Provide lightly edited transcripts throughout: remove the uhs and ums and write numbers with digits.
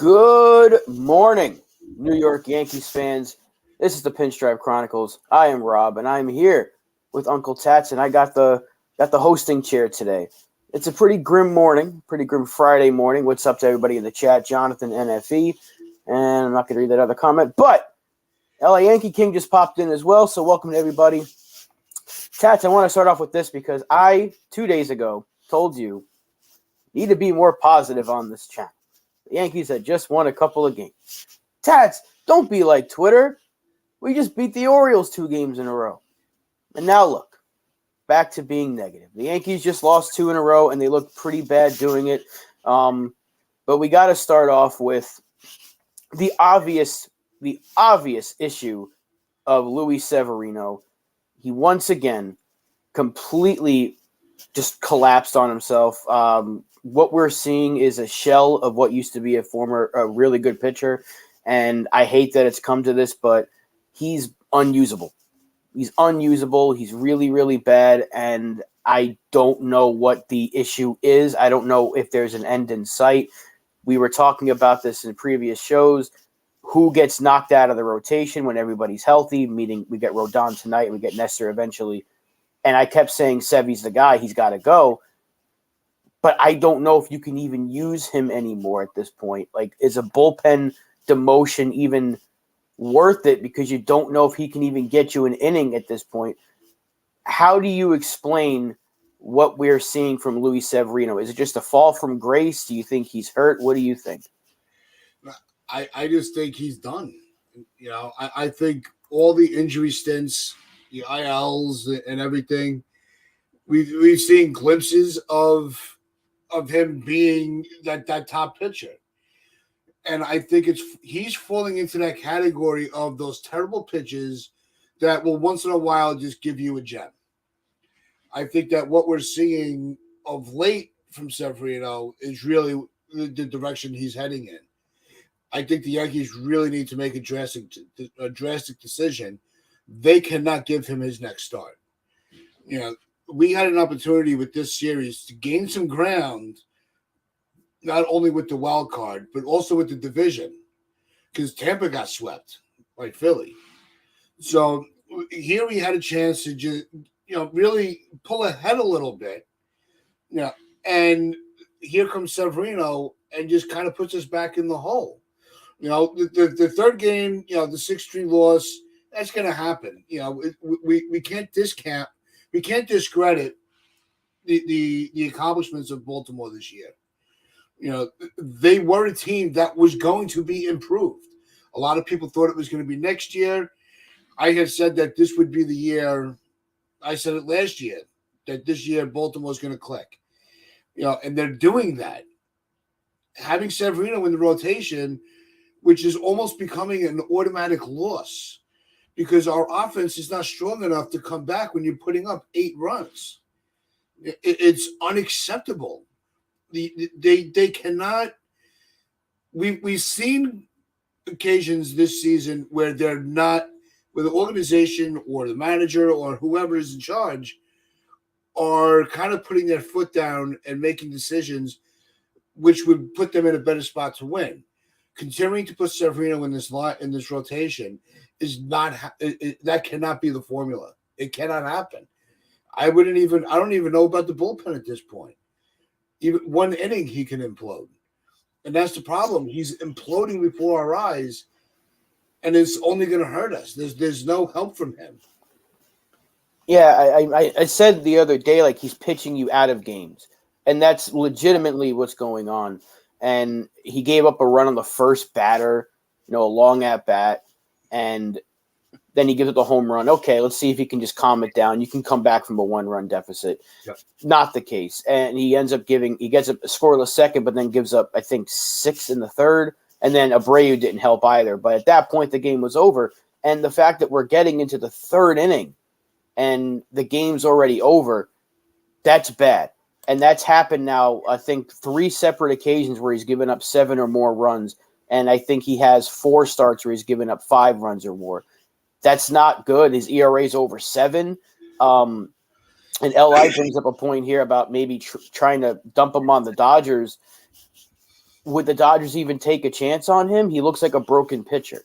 Good morning, New York Yankees fans. This is the Pinstripe Chronicles. I am Rob, and I'm here with Uncle Tats, and I got the hosting chair today. It's a pretty grim morning, pretty grim Friday morning. What's up to everybody in the chat? Jonathan NFE, and I'm not going to read that other comment, but LA Yankee King just popped in as well, so welcome to everybody. Tats, I want to start off with this because I, 2 days ago, told you need to be more positive on this channel. The Yankees had just won a couple of games. Tats, don't be like Twitter. We just beat the Orioles 2 games in a row. And now look, back to being negative. The Yankees just lost 2 in a row, and they look pretty bad doing it. But we got to start off with the obvious issue of Luis Severino. He once again completely just collapsed on himself. What we're seeing is a shell of what used to be a really good pitcher. And I hate that it's come to this, but he's unusable. He's unusable. He's really, really bad. And I don't know what the issue is. I don't know if there's an end in sight. We were talking about this in previous shows. Who gets knocked out of the rotation when everybody's healthy? Meaning we get Rodon tonight and we get Nestor eventually. And I kept saying Sevy's the guy. He's got to go. But I don't know if you can even use him anymore at this point. Like, is a bullpen demotion even worth it? Because you don't know if he can even get you an inning at this point. How do you explain what we're seeing from Luis Severino? Is it just a fall from grace? Do you think he's hurt? What do you think? I just think he's done. You know, I think all the injury stints, the ILs and everything, we've seen glimpses of him being that top pitcher. And I think he's falling into that category of those terrible pitches that will once in a while just give you a gem. I think that what we're seeing of late from Severino is really the direction he's heading in. I think the Yankees really need to make a drastic decision. They cannot give him his next start. You know, we had an opportunity with this series to gain some ground, not only with the wild card, but also with the division, because Tampa got swept by Philly. So here we had a chance to just, really pull ahead a little bit. And here comes Severino and just kind of puts us back in the hole. The third game, the 6-3 loss, that's going to happen. We can't discount. We can't discredit the accomplishments of Baltimore this year. They were a team that was going to be improved. A lot of people thought it was going to be next year. I had said that this would be the year. I said it last year, that this year Baltimore's going to click. And they're doing that. Having Severino in the rotation, which is almost becoming an automatic loss, because our offense is not strong enough to come back when you're putting up 8 runs. It's unacceptable. They cannot. We've seen occasions this season where they're not, where the organization or the manager or whoever is in charge are kind of putting their foot down and making decisions which would put them in a better spot to win. Continuing to put Severino in this rotation is not that cannot be the formula. It cannot happen. I don't even know about the bullpen at this point. Even one inning he can implode. And that's the problem. He's imploding before our eyes, and it's only going to hurt us. There's no help from him. Yeah, I said the other day, like, he's pitching you out of games. And that's legitimately what's going on. And he gave up a run on the first batter, a long at bat, and then he gives up the home run. Okay, let's see if he can just calm it down. You can come back from a 1-run deficit. Yep. Not the case. And he gets up a scoreless second, but then gives up, I think, 6 in the third. And then Abreu didn't help either. But at that point, the game was over. And the fact that we're getting into the 3rd inning and the game's already over, that's bad. And that's happened now, I think, 3 separate occasions where he's given up 7 or more runs. And I think he has 4 starts where he's given up 5 runs or more. That's not good. His ERA is over 7. And LI brings up a point here about maybe trying to dump him on the Dodgers. would the Dodgers even take a chance on him? He looks like a broken pitcher.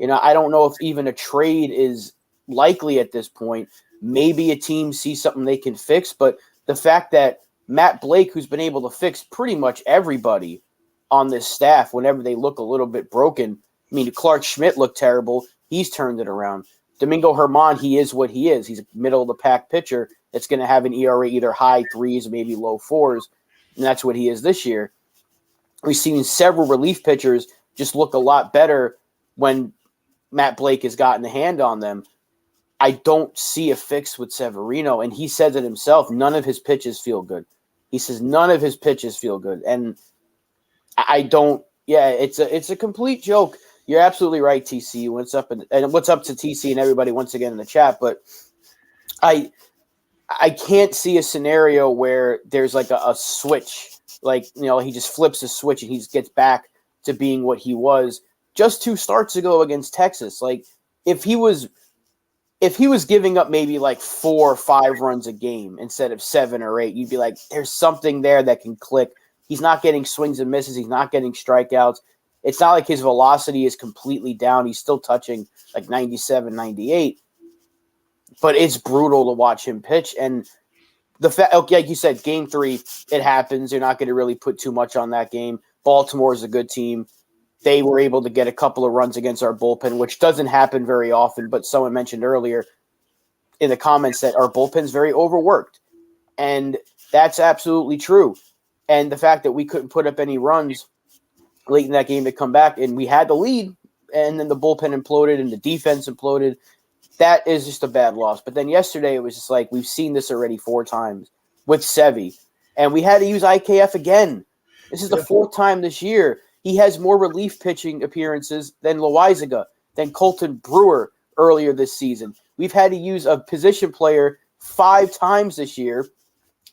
I don't know if even a trade is likely at this point. Maybe a team sees something they can fix, but the fact that Matt Blake, who's been able to fix pretty much everybody on this staff whenever they look a little bit broken. I mean, Clark Schmidt looked terrible. He's turned it around. Domingo Germán, he is what he is. He's a middle-of-the-pack pitcher that's going to have an ERA either high threes, maybe low fours, and that's what he is this year. We've seen several relief pitchers just look a lot better when Matt Blake has gotten a hand on them. I don't see a fix with Severino, and he says it himself. None of his pitches feel good. He says none of his pitches feel good, and I don't. Yeah, it's a complete joke. You're absolutely right, TC. What's up and what's up to TC and everybody once again in the chat? But I can't see a scenario where there's like a switch, like he just flips a switch and he just gets back to being what he was just 2 starts ago against Texas. Like if he was giving up maybe like 4 or 5 runs a game instead of 7 or 8, you'd be like, there's something there that can click. He's not getting swings and misses. He's not getting strikeouts. It's not like his velocity is completely down. He's still touching like 97, 98. But it's brutal to watch him pitch. And the fact, like you said, game 3, it happens. You're not going to really put too much on that game. Baltimore is a good team. They were able to get a couple of runs against our bullpen, which doesn't happen very often. But someone mentioned earlier in the comments that our bullpen's very overworked. And that's absolutely true. And the fact that we couldn't put up any runs late in that game to come back, and we had the lead, and then the bullpen imploded and the defense imploded, that is just a bad loss. But then yesterday it was just like, we've seen this already 4 times with Sevy, and we had to use IKF again. This is the 4th time this year. He has more relief pitching appearances than Loizaga, than Colton Brewer earlier this season. We've had to use a position player 5 times this year,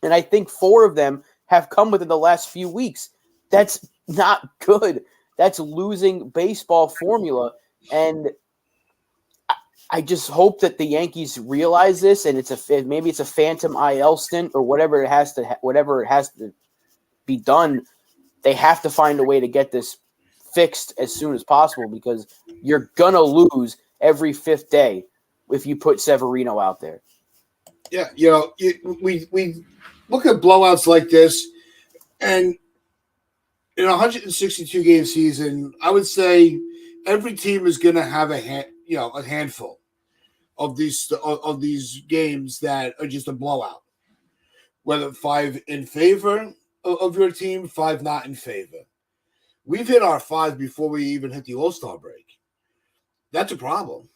and I think 4 of them have come within the last few weeks. That's not good. That's losing baseball formula. And I just hope that the Yankees realize this, and maybe it's a phantom IL stint or whatever it has to be done. They have to find a way to get this fixed as soon as possible, because you're gonna lose every 5th day if you put Severino out there. Yeah, we look at blowouts like this, and in a 162 game season, I would say every team is going to have a handful of these games that are just a blowout. Whether 5 in favor of your team, 5 not in favor. We've hit our 5 before we even hit the All-Star break. That's a problem.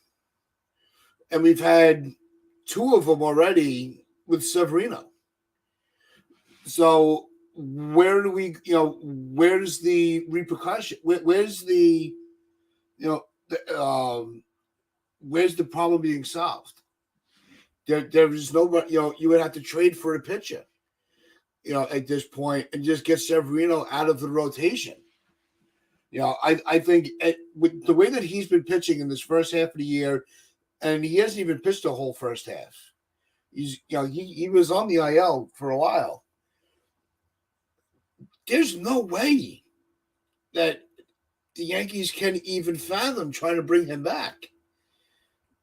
And we've had 2 of them already with Severino. So where do we, where's the repercussion? Where's the, where's the problem being solved? There is no, you would have to trade for a pitcher, at this point, and just get Severino out of the rotation. I think with the way that he's been pitching in this first half of the year, and he hasn't even pitched the whole first half. He was on the IL for a while. There's no way that the Yankees can even fathom trying to bring him back.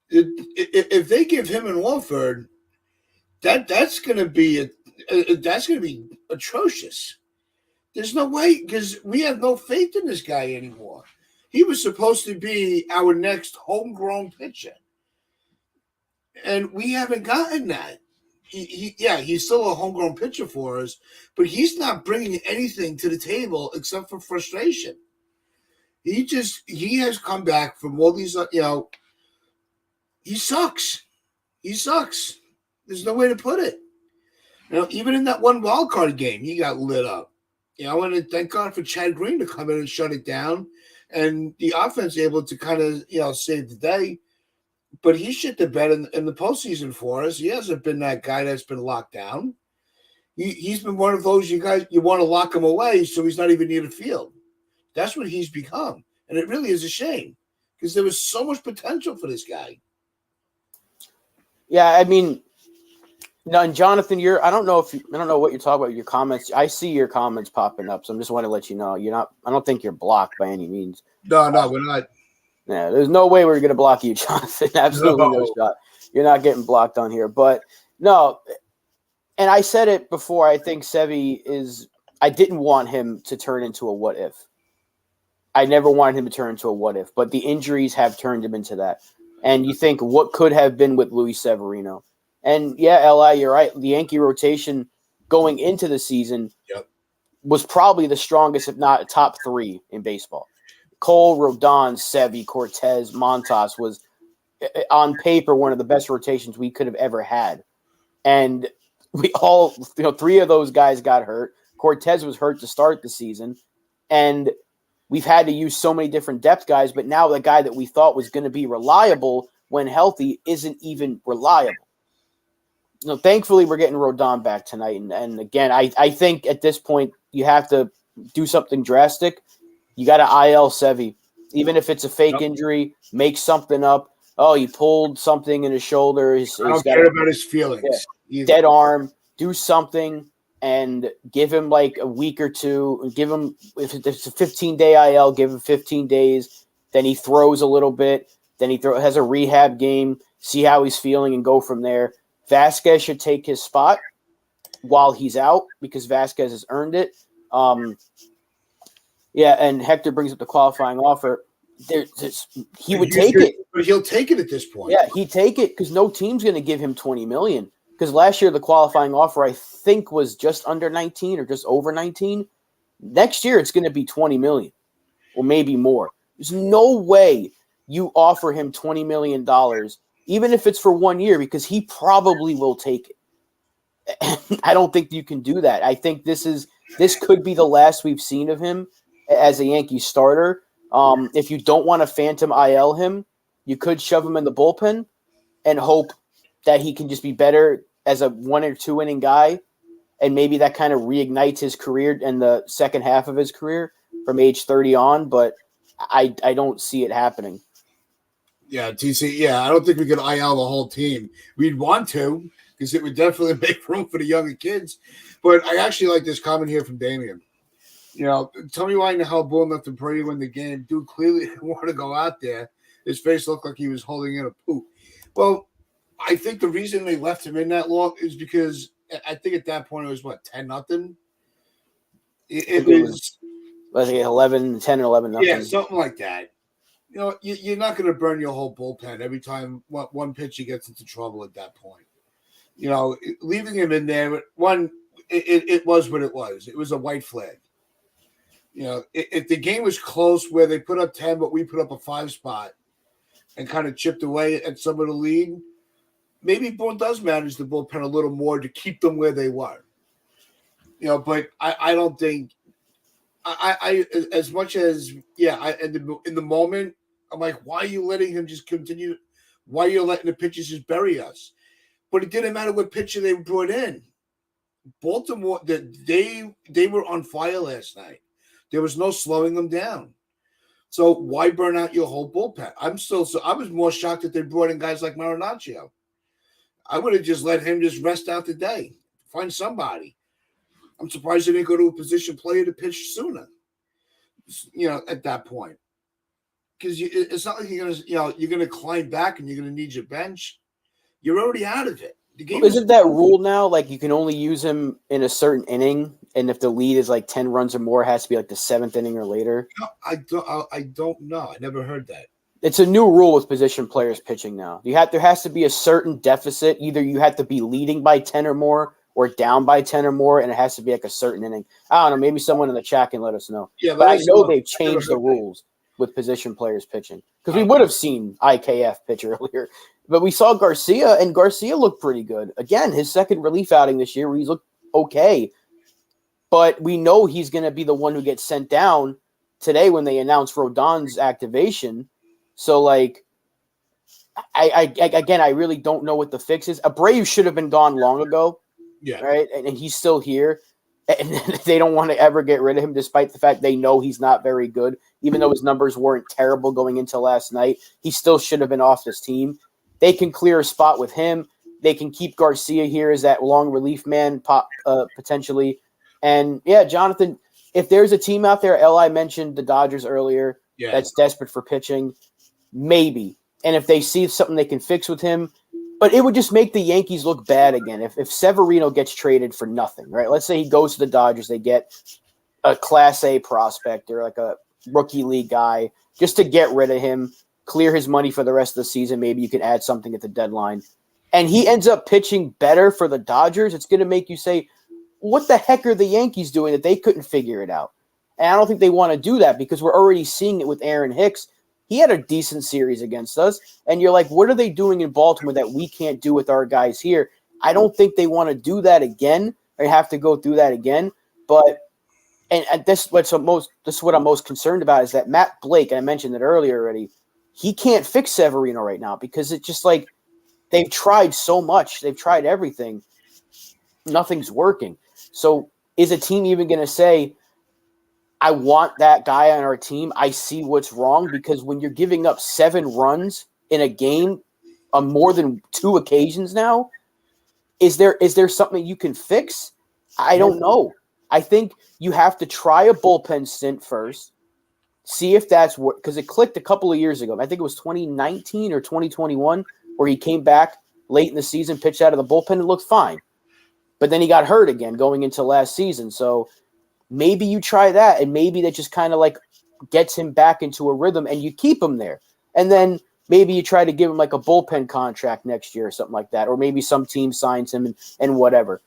If they give him an offer, that's going to be atrocious. There's no way, because we have no faith in this guy anymore. He was supposed to be our next homegrown pitcher, and we haven't gotten that. He's still a homegrown pitcher for us, but he's not bringing anything to the table except for frustration. He has come back from all these, he sucks. He sucks. There's no way to put it. Even in that one wild card game, he got lit up. And thank God for Chad Green to come in and shut it down, and the offense able to kind of, save the day. But he shit the bed in the postseason for us. He hasn't been that guy that's been locked down. He's been one of those you want to lock him away so he's not even near the field. That's what he's become. And it really is a shame, because there was so much potential for this guy. Yeah, I mean, No, and Jonathan, I don't know what you're talking about. Your comments, I see your comments popping up, so I'm just want to let you know you're not. I don't think you're blocked by any means. No, we're not. Yeah, there's no way we're going to block you, Jonathan. Absolutely no shot. You're not getting blocked on here. But no, and I said it before. I think Sevy is. I didn't want him to turn into a what if. I never wanted him to turn into a what if, but the injuries have turned him into that. And you think what could have been with Luis Severino. And yeah, LI, you're right. The Yankee rotation going into the season was probably the strongest, if not top 3 in baseball. Cole, Rodon, Sevy, Cortez, Montas was on paper one of the best rotations we could have ever had. And we all, 3 of those guys got hurt. Cortez was hurt to start the season. And we've had to use so many different depth guys, but now the guy that we thought was going to be reliable when healthy isn't even reliable. Thankfully, we're getting Rodon back tonight. And again, I think at this point, you have to do something drastic. You got to IL Sevy. Even if it's a fake injury, make something up. Oh, he pulled something in his shoulder. I don't care about his feelings. Yeah, dead arm. Do something and give him like a week or two. Give him, if it's a 15-day IL, give him 15 days. Then he throws a little bit. Then he has a rehab game. See how he's feeling and go from there. Vasquez should take his spot while he's out because Vasquez has earned it. And Hector brings up the qualifying offer. He would take it. But he'll take it at this point. Yeah, he'd take it because no team's going to give him $20 million. Because last year the qualifying offer, I think, was just under 19 or just over 19. Next year it's going to be $20 million or maybe more. There's no way you offer him $20 million, even if it's for 1 year, because he probably will take it. I don't think you can do that. I think this could be the last we've seen of him as a Yankee starter. If you don't want to phantom IL him, you could shove him in the bullpen and hope that he can just be better as a 1 or 2 inning guy. And maybe that kind of reignites his career in the second half of his career from age 30 on. But I don't see it happening. Yeah, TC. Yeah, I don't think we could IL the whole team. We'd want to because it would definitely make room for the younger kids. But I actually like this comment here from Damian. Tell me why in the hell Bull left Brady win the game. Dude clearly didn't want to go out there. His face looked like he was holding in a poop. Well, I think the reason they left him in that long is because I think at that point it was 10-0. It was I think 11, 10 and 11 nothing. Yeah, something like that. You're not going to burn your whole bullpen every time one pitcher gets into trouble at that point. Leaving him in there, it was what it was. It was a white flag. If the game was close where they put up 10, but we put up a 5 spot and kind of chipped away at some of the lead, maybe Boone does manage the bullpen a little more to keep them where they were. But I don't think I as much as in the moment I'm like, why are you letting him just continue? Why are you letting the pitchers just bury us? But it didn't matter what pitcher they brought in. Baltimore, they were on fire last night. There was no slowing them down. So why burn out your whole bullpen? I was more shocked that they brought in guys like Marinaccio. I would have just let him just rest out the day. Find somebody. I'm surprised they didn't go to a position player to pitch sooner. At that point. Because it's not like you're gonna climb back and you're gonna need your bench. You're already out of it. The game isn't that rule now? Like you can only use him in a certain inning, and if the lead is like 10 runs or more, it has to be like the 7th inning or later. No, I don't know. I never heard that. It's a new rule with position players pitching now. There has to be a certain deficit. Either you have to be leading by 10 or more, or down by 10 or more, and it has to be like a certain inning. I don't know. Maybe someone in the chat can let us know. Yeah, but I know they've changed the rules with position players pitching because we would have seen IKF pitch earlier. But we saw Garcia, and Garcia looked pretty good. Again, his second relief outing this year, he's looked okay. But we know he's going to be the one who gets sent down today when they announce Rodon's activation. So, like, I really don't know what the fix is. Abreu should have been gone long ago. Yeah. Right? And he's still here. And they don't want to ever get rid of him, despite the fact they know he's not very good. Even though his numbers weren't terrible going into last night, he still should have been off this team. They can clear a spot with him. They can keep Garcia here as that long relief man potentially. And, yeah, Jonathan, if there's a team out there, L.I. mentioned the Dodgers earlier, that's desperate for pitching, maybe. And if they see something they can fix with him, but it would just make the Yankees look bad again if Severino gets traded for nothing, right? Let's say he goes to the Dodgers, they get a Class A prospect or like a rookie league guy just to get rid of him, clear his money for the rest of the season. Maybe you can add something at the deadline. And he ends up pitching better for the Dodgers. It's going to make you say, what the heck are the Yankees doing that they couldn't figure it out? And I don't think they want to do that because we're already seeing it with Aaron Hicks. He had a decent series against us. And you're like, what are they doing in Baltimore that we can't do with our guys here? I don't think they want to do that again or have to go through that again. But and this is what I'm most concerned about is that Matt Blake, and I mentioned it earlier already, he can't fix Severino right now because it's just like they've tried so much. They've tried everything. Nothing's working. So is a team even going to say, I want that guy on our team? I see what's wrong, because when you're giving up 7 runs in a game on more than 2 occasions now, is there something you can fix? I don't know. I think you have to try a bullpen stint first, see if that's what, because it clicked a couple of years ago. I think it was 2019 or 2021 where he came back late in the season, pitched out of the bullpen and looked fine. But then he got hurt again going into last season. So maybe you try that, and maybe that just kind of like gets him back into a rhythm and you keep him there. And then maybe you try to give him like a bullpen contract next year or something like that, or maybe some team signs him and whatever.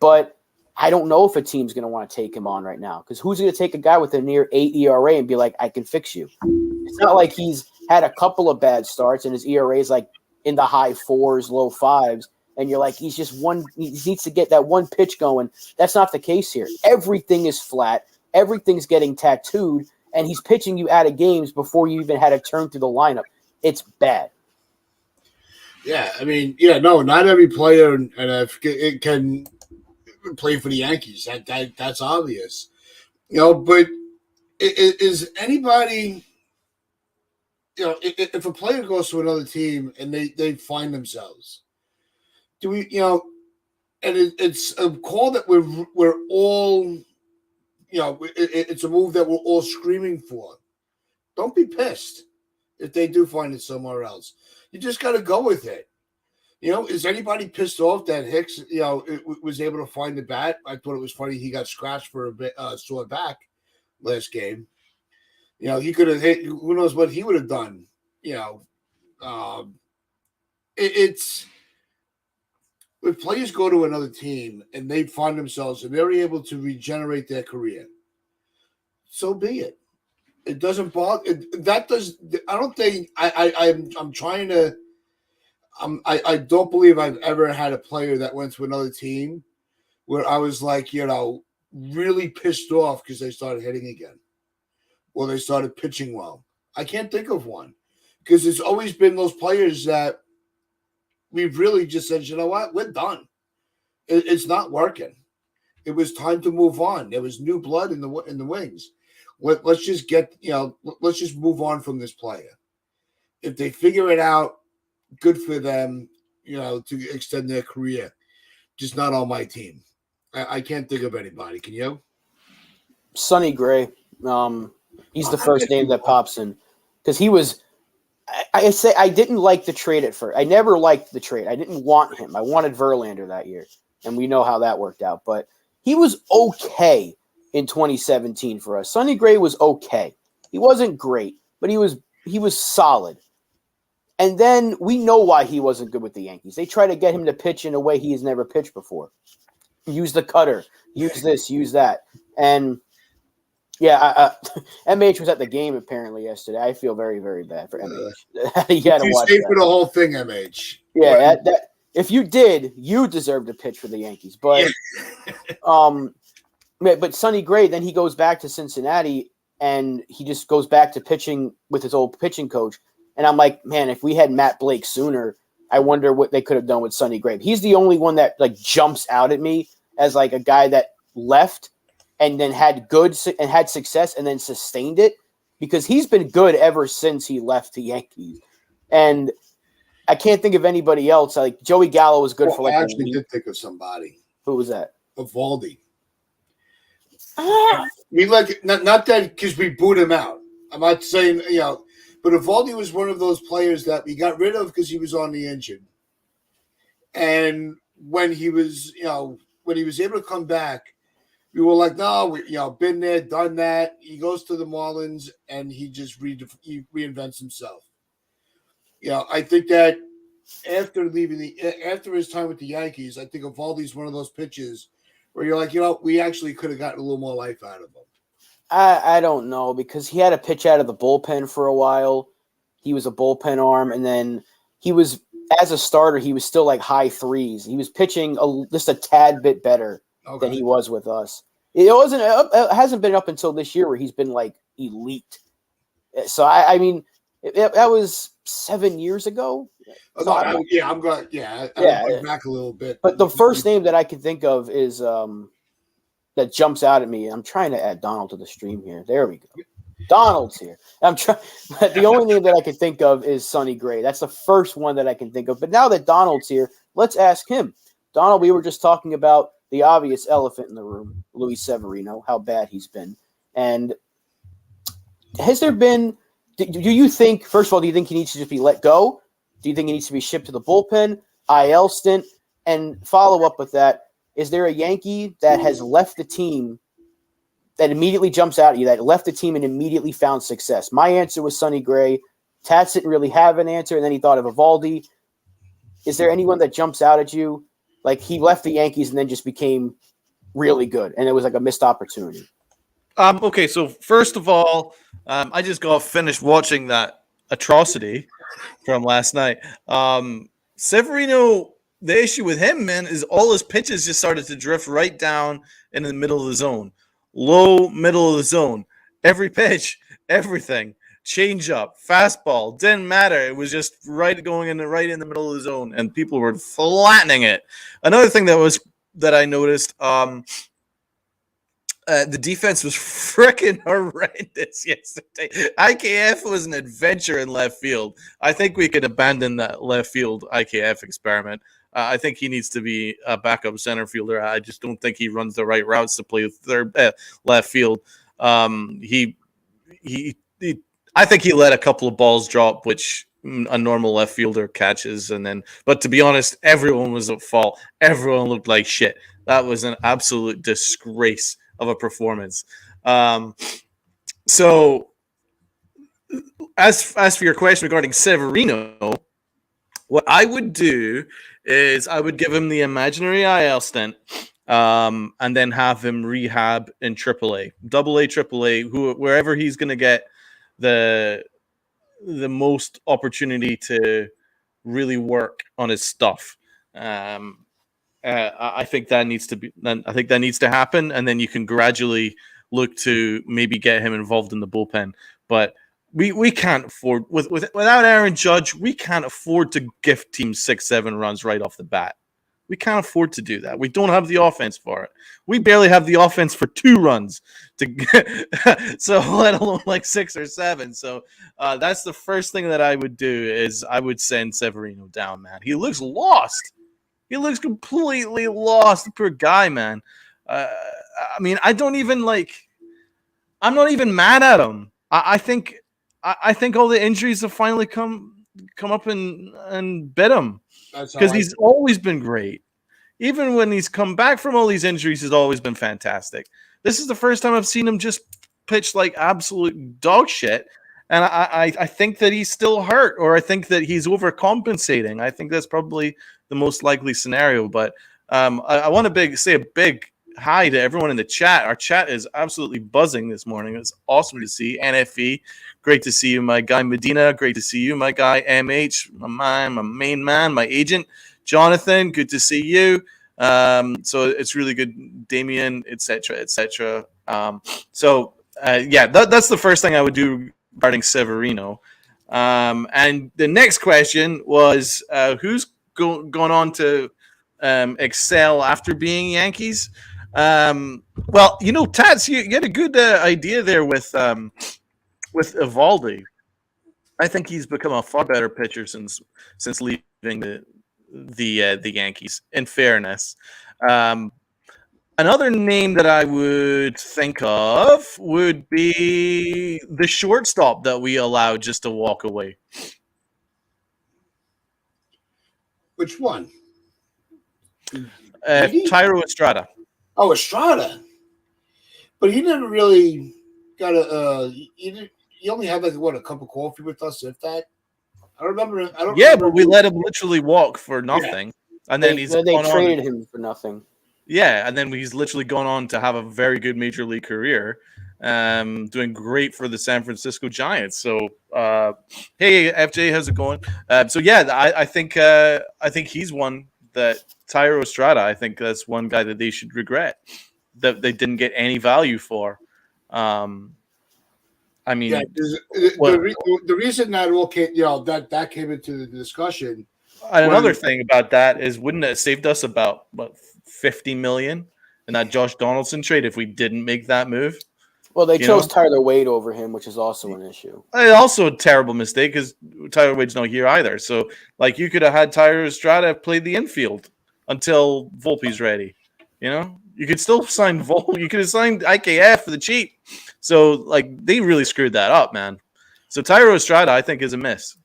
But I don't know if a team's going to want to take him on right now, because who's going to take a guy with a near 8 ERA and be like, I can fix you? It's not like he's had a couple of bad starts and his ERA is like in the high 4s, low 5s. And you're like, he needs to get that one pitch going. That's not the case here. Everything is flat. Everything's getting tattooed, and he's pitching you out of games before you even had to turn through the lineup. It's bad. Yeah, I mean, not every player it can play for the Yankees. That's obvious. But is anybody, if a player goes to another team and they find themselves, do we, and it's a call that we're all, it's a move that we're all screaming for. Don't be pissed if they do find it somewhere else. You just got to go with it. Is anybody pissed off that Hicks, was able to find the bat? I thought it was funny he got scratched for a bit, sore back last game. He could have hit. Who knows what he would have done? It's if players go to another team and they find themselves and they're able to regenerate their career, so be it. It doesn't bother. That does. I don't think. I'm trying to. I don't believe I've ever had a player that went to another team where I was like, really pissed off because they started hitting again or they started pitching well. I can't think of one, because it's always been those players that we've really just said, you know what, we're done. It's not working. It was time to move on. There was new blood in the wings. Let's just let's just move on from this player. If they figure it out, good for them, to extend their career. Just not on my team. I can't think of anybody. Can you? Sonny Gray. He's the first name that pops in, because he was. I say I didn't like the trade at first. I never liked the trade. I didn't want him. I wanted Verlander that year, and we know how that worked out. But he was okay in 2017 for us. Sonny Gray was okay. He wasn't great, but he was solid. And then we know why he wasn't good with the Yankees. They try to get him to pitch in a way he has never pitched before. Use the cutter. Use this. Use that. And, yeah, MH was at the game apparently yesterday. I feel very, very bad for MH. You had to watch stay for the whole thing, MH. Yeah, if you did, you deserve to pitch for the Yankees. But, but Sonny Gray, then he goes back to Cincinnati, and he just goes back to pitching with his old pitching coach. And I'm like, man, if we had Matt Blake sooner, I wonder what they could have done with Sonny Gray. He's the only one that like jumps out at me as like a guy that left and then had success and then sustained it, because he's been good ever since he left the Yankees. And I can't think of anybody else. Like Joey Gallo was good for I like a actually week. did think of somebody. Who was that? Evaldi. Ah, We like not that because we booed him out. I'm not saying but Evaldi was one of those players that we got rid of because he was on the injured. And when he was when he was able to come back, we were like, no, been there, done that. He goes to the Marlins and he just he reinvents himself. I think that after his time with the Yankees, I think Evaldi's one of those pitches where you're like, we actually could have gotten a little more life out of him. I don't know because he had to pitch out of the bullpen for a while. He was a bullpen arm, and then he was as a starter. He was still like high threes. He was pitching just a tad bit better than he was with us. It wasn't. It hasn't been up until this year where he's been like elite. So I mean, that was 7 years ago. So I'm going. Back a little bit. But the first name that I can think of is that jumps out at me. I'm trying to add Donald to the stream here. There we go. Donald's here. I'm trying. The only name that I can think of is Sonny Gray. That's the first one that I can think of. But now that Donald's here, let's ask him. Donald, we were just talking about the obvious elephant in the room, Luis Severino, how bad he's been. And has there been – do you think – first of all, do you think he needs to just be let go? Do you think he needs to be shipped to the bullpen, IL stint? And follow up with that, is there a Yankee that has left the team that immediately jumps out at you, that left the team and immediately found success? My answer was Sonny Gray. Tats didn't really have an answer, and then he thought of Evaldi. Is there anyone that jumps out at you? Like he left the Yankees and then just became really good, and it was like a missed opportunity. Okay, so first of all, I just got finished watching that atrocity from last night. Severino, the issue with him, man, is all his pitches just started to drift right down in the middle of the zone. Low, middle of the zone. Every pitch, everything. Change up, fastball, didn't matter. It was just right in the middle of the zone, and people were flattening it. Another thing that I noticed, the defense was freaking horrendous yesterday. IKF was an adventure in left field. I think we could abandon that left field IKF experiment. I think he needs to be a backup center fielder. I just don't think he runs the right routes to play left field. I think he let a couple of balls drop, which a normal left fielder catches. But to be honest, everyone was at fault. Everyone looked like shit. That was an absolute disgrace of a performance. So as for your question regarding Severino, what I would do is I would give him the imaginary IL stint, and then have him rehab in AAA, AA, AAA, wherever he's going to get the most opportunity to really work on his stuff. I think that needs to happen, and then you can gradually look to maybe get him involved in the bullpen. But we can't afford without Aaron Judge, we can't afford to gift teams 6-7 runs right off the bat. We can't afford to do that. We don't have the offense for it. We barely have the offense for 2 runs to get, so let alone like 6 or 7. So that's the first thing that I would do is I would send Severino down, man. He looks lost. He looks completely lost. Poor guy, man. I mean, I'm not even mad at him. I think all the injuries have finally come up and bit him, because he's always been great. Even when he's come back from all these injuries, he's always been fantastic. This is the first time I've seen him just pitch like absolute dog shit. And I think that he's still hurt, or I think that he's overcompensating. I think that's probably the most likely scenario. But I want to say a big hi to everyone in the chat. Our chat is absolutely buzzing this morning. It's awesome to see. NFE, great to see you, my guy Medina. Great to see you, my guy MH, my main man, my agent. Jonathan, good to see you. So it's really good. Damien, etc., etc. That's the first thing I would do regarding Severino. And the next question was, who's going on to excel after being Yankees? Well, Tats, you had a good idea there with Evaldi. I think he's become a far better pitcher since leaving the Yankees. In fairness, um, another name that I would think of would be the shortstop that we allowed just to walk away. Which one? Tyro Estrada. Oh, Estrada. But he never really got a. He only had a cup of coffee with us, if that. I don't remember. But we let him literally walk for nothing, and then they traded him for nothing. Yeah, and then he's literally gone on to have a very good major league career, doing great for the San Francisco Giants. So, hey, FJ, how's it going? I think he's one that Tyro Estrada. I think that's one guy that they should regret that they didn't get any value for. I mean, the reason that all came, that came into the discussion. Another thing about that is, wouldn't it have saved us about $50 million in that Josh Donaldson trade if we didn't make that move? Well, they chose Tyler Wade over him, which is also an issue. Also a terrible mistake because Tyler Wade's not here either. So, you could have had Tyler Estrada play the infield until Volpe's ready. You could still sign Volpe. You could have signed IKF for the cheap. So, they really screwed that up, man. So, Tyro Estrada, I think, is a miss.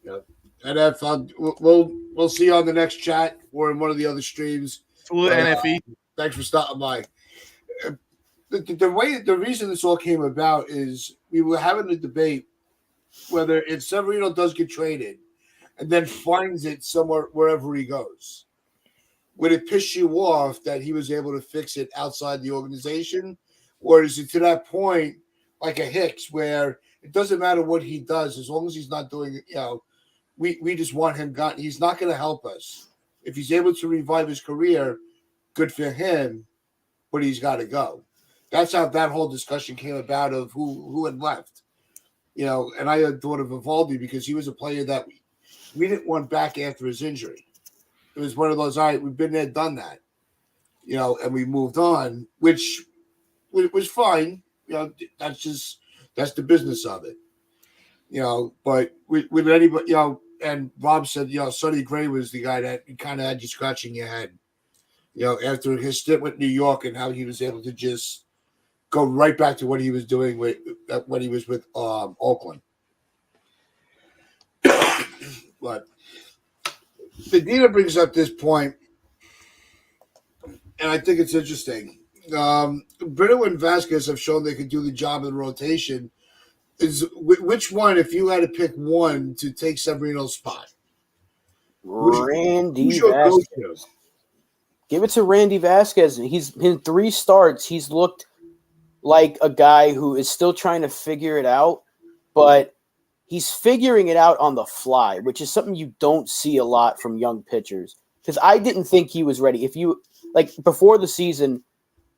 Yep. And we'll see you on the next chat or in one of the other streams. NFE. Thanks for stopping by. The reason this all came about is we were having a debate whether if Severino does get traded and then finds it somewhere wherever he goes, would it piss you off that he was able to fix it outside the organization? Or is it to that point like a Hicks where it doesn't matter what he does as long as he's not doing it, we just want him gone. He's not going to help us. If he's able to revive his career, good for him, but he's got to go. That's how that whole discussion came about of who had left. And I had thought of Evaldi because he was a player that we didn't want back after his injury. It was one of those, all right, we've been there, done that, and we moved on, which was fine. That's the business of it. But with anybody, and Rob said, Sonny Gray was the guy that kind of had you scratching your head, after his stint with New York and how he was able to just go right back to what he was doing when he was with Oakland. But Fedina brings up this point, and I think it's interesting. Brito and Vasquez have shown they can do the job in the rotation. Which one, if you had to pick one to take Severino's spot? Randy Vasquez. Give it to Randy Vasquez. He's in 3 starts. He's looked like a guy who is still trying to figure it out, but he's figuring it out on the fly, which is something you don't see a lot from young pitchers. Because I didn't think he was ready. If you before the season,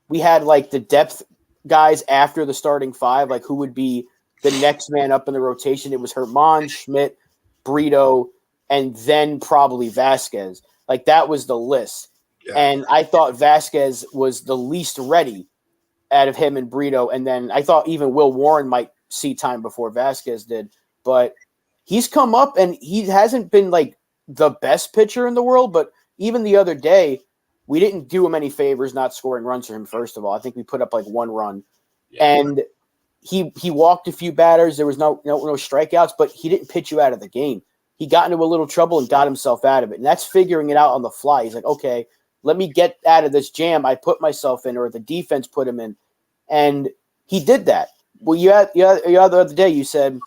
we had the depth guys after the starting 5, who would be the next man up in the rotation. It was Herman, Schmidt, Brito, and then probably Vasquez. That was the list. Yeah. And I thought Vasquez was the least ready out of him and Brito. And then I thought even Will Warren might see time before Vasquez did. But he's come up, and he hasn't been the best pitcher in the world. But even the other day, we didn't do him any favors not scoring runs for him, first of all. I think we put up 1 run. Yeah. And he walked a few batters. There was no strikeouts, but he didn't pitch you out of the game. He got into a little trouble and got himself out of it. And that's figuring it out on the fly. He's like, okay, let me get out of this jam I put myself in, or the defense put him in. And he did that. Well, the other day you said,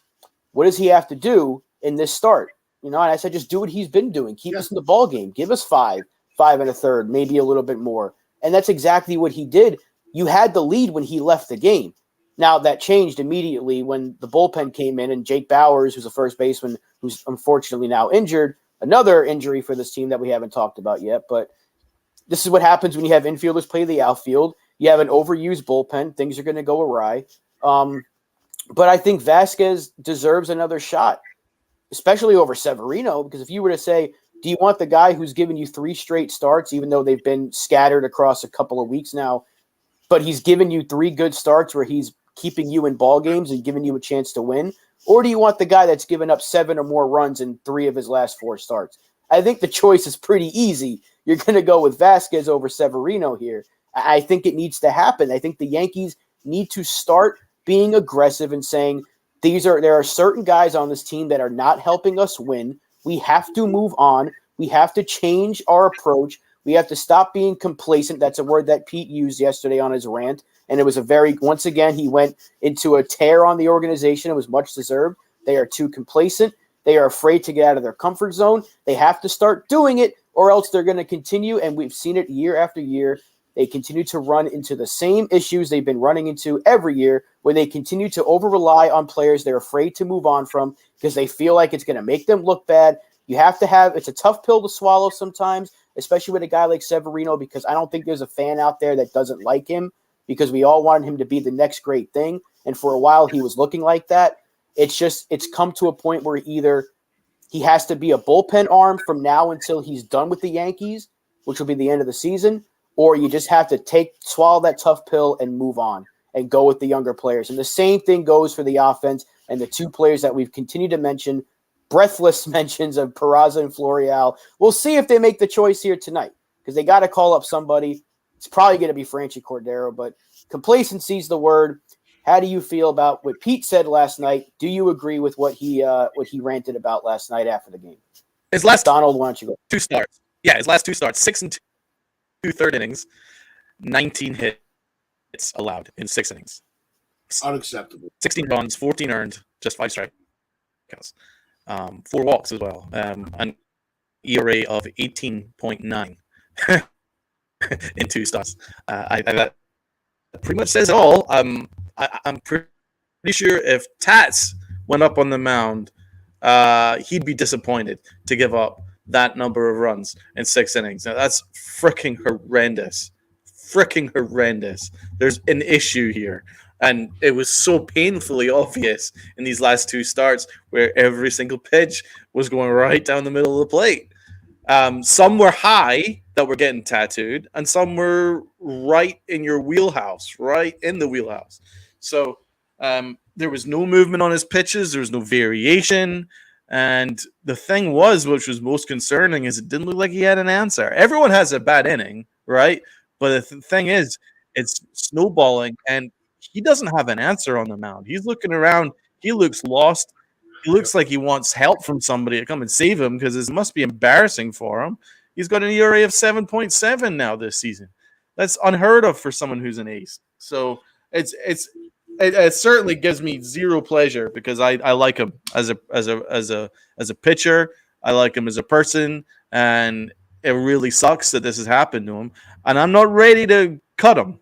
what does he have to do in this start? And I said, just do what he's been doing. Keep us in the ball game. Give us 5 1/3, maybe a little bit more. And that's exactly what he did. You had the lead when he left the game. Now, that changed immediately when the bullpen came in, and Jake Bowers, who's a first baseman, who's unfortunately now injured, another injury for this team that we haven't talked about yet. But this is what happens when you have infielders play the outfield. You have an overused bullpen. Things are going to go awry. But I think Vasquez deserves another shot, especially over Severino, because if you were to say, do you want the guy who's given you 3 straight starts, even though they've been scattered across a couple of weeks now, but he's given you 3 good starts where he's keeping you in ball games and giving you a chance to win? Or do you want the guy that's given up 7 or more runs in 3 of his last 4 starts? I think the choice is pretty easy. You're going to go with Vasquez over Severino here. I think it needs to happen. I think the Yankees need to start being aggressive and saying, there are certain guys on this team that are not helping us win. We have to move on. We have to change our approach. We have to stop being complacent. That's a word that Pete used yesterday on his rant. And it was once again, he went into a tear on the organization. It was much deserved. They are too complacent. They are afraid to get out of their comfort zone. They have to start doing it, or else they're going to continue. And we've seen it year after year. They continue to run into the same issues they've been running into every year, where they continue to over-rely on players they're afraid to move on from because they feel like it's going to make them look bad. It's a tough pill to swallow sometimes, especially with a guy like Severino, because I don't think there's a fan out there that doesn't like him, because we all wanted him to be the next great thing. And for a while he was looking like that. It's come to a point where either he has to be a bullpen arm from now until he's done with the Yankees, which will be the end of the season, or you just have to swallow that tough pill and move on and go with the younger players. And the same thing goes for the offense and the 2 players that we've continued to mention, breathless mentions of Peraza and Florial. We'll see if they make the choice here tonight, because they got to call up somebody. It's probably going to be Franchi Cordero, but complacency is the word. How do you feel about what Pete said last night? Do you agree with what he ranted about last night after the game? Donald, why don't you go? 2 starts. Yeah, his last 2 starts, 6 and 2/3 innings, 19 hits allowed in 6 innings. Unacceptable. 16 runs, 14 earned, just 5 strikeouts. 4 walks as well. An ERA of 18.9 in 2 starts. That pretty much says it all. I'm pretty sure if Tats went up on the mound, he'd be disappointed to give up that number of runs in 6 innings. Now, that's freaking horrendous. There's an issue here. And it was so painfully obvious in these last 2 starts, where every single pitch was going right down the middle of the plate. Some were high that were getting tattooed, and some were right in your wheelhouse, right in the wheelhouse. So there was no movement on his pitches. There was no variation. And the thing was, which was most concerning, is it didn't look like he had an answer. Everyone has a bad inning, right? But the thing is, it's snowballing, and he doesn't have an answer on the mound. He's looking around. He looks lost. He looks like he wants help from somebody to come and save him, because it must be embarrassing for him. He's got an ERA of 7.7 now this season. That's unheard of for someone who's an ace. So it certainly gives me zero pleasure, because I like him as a pitcher. I like him as a person, and it really sucks that this has happened to him. And I'm not ready to cut him.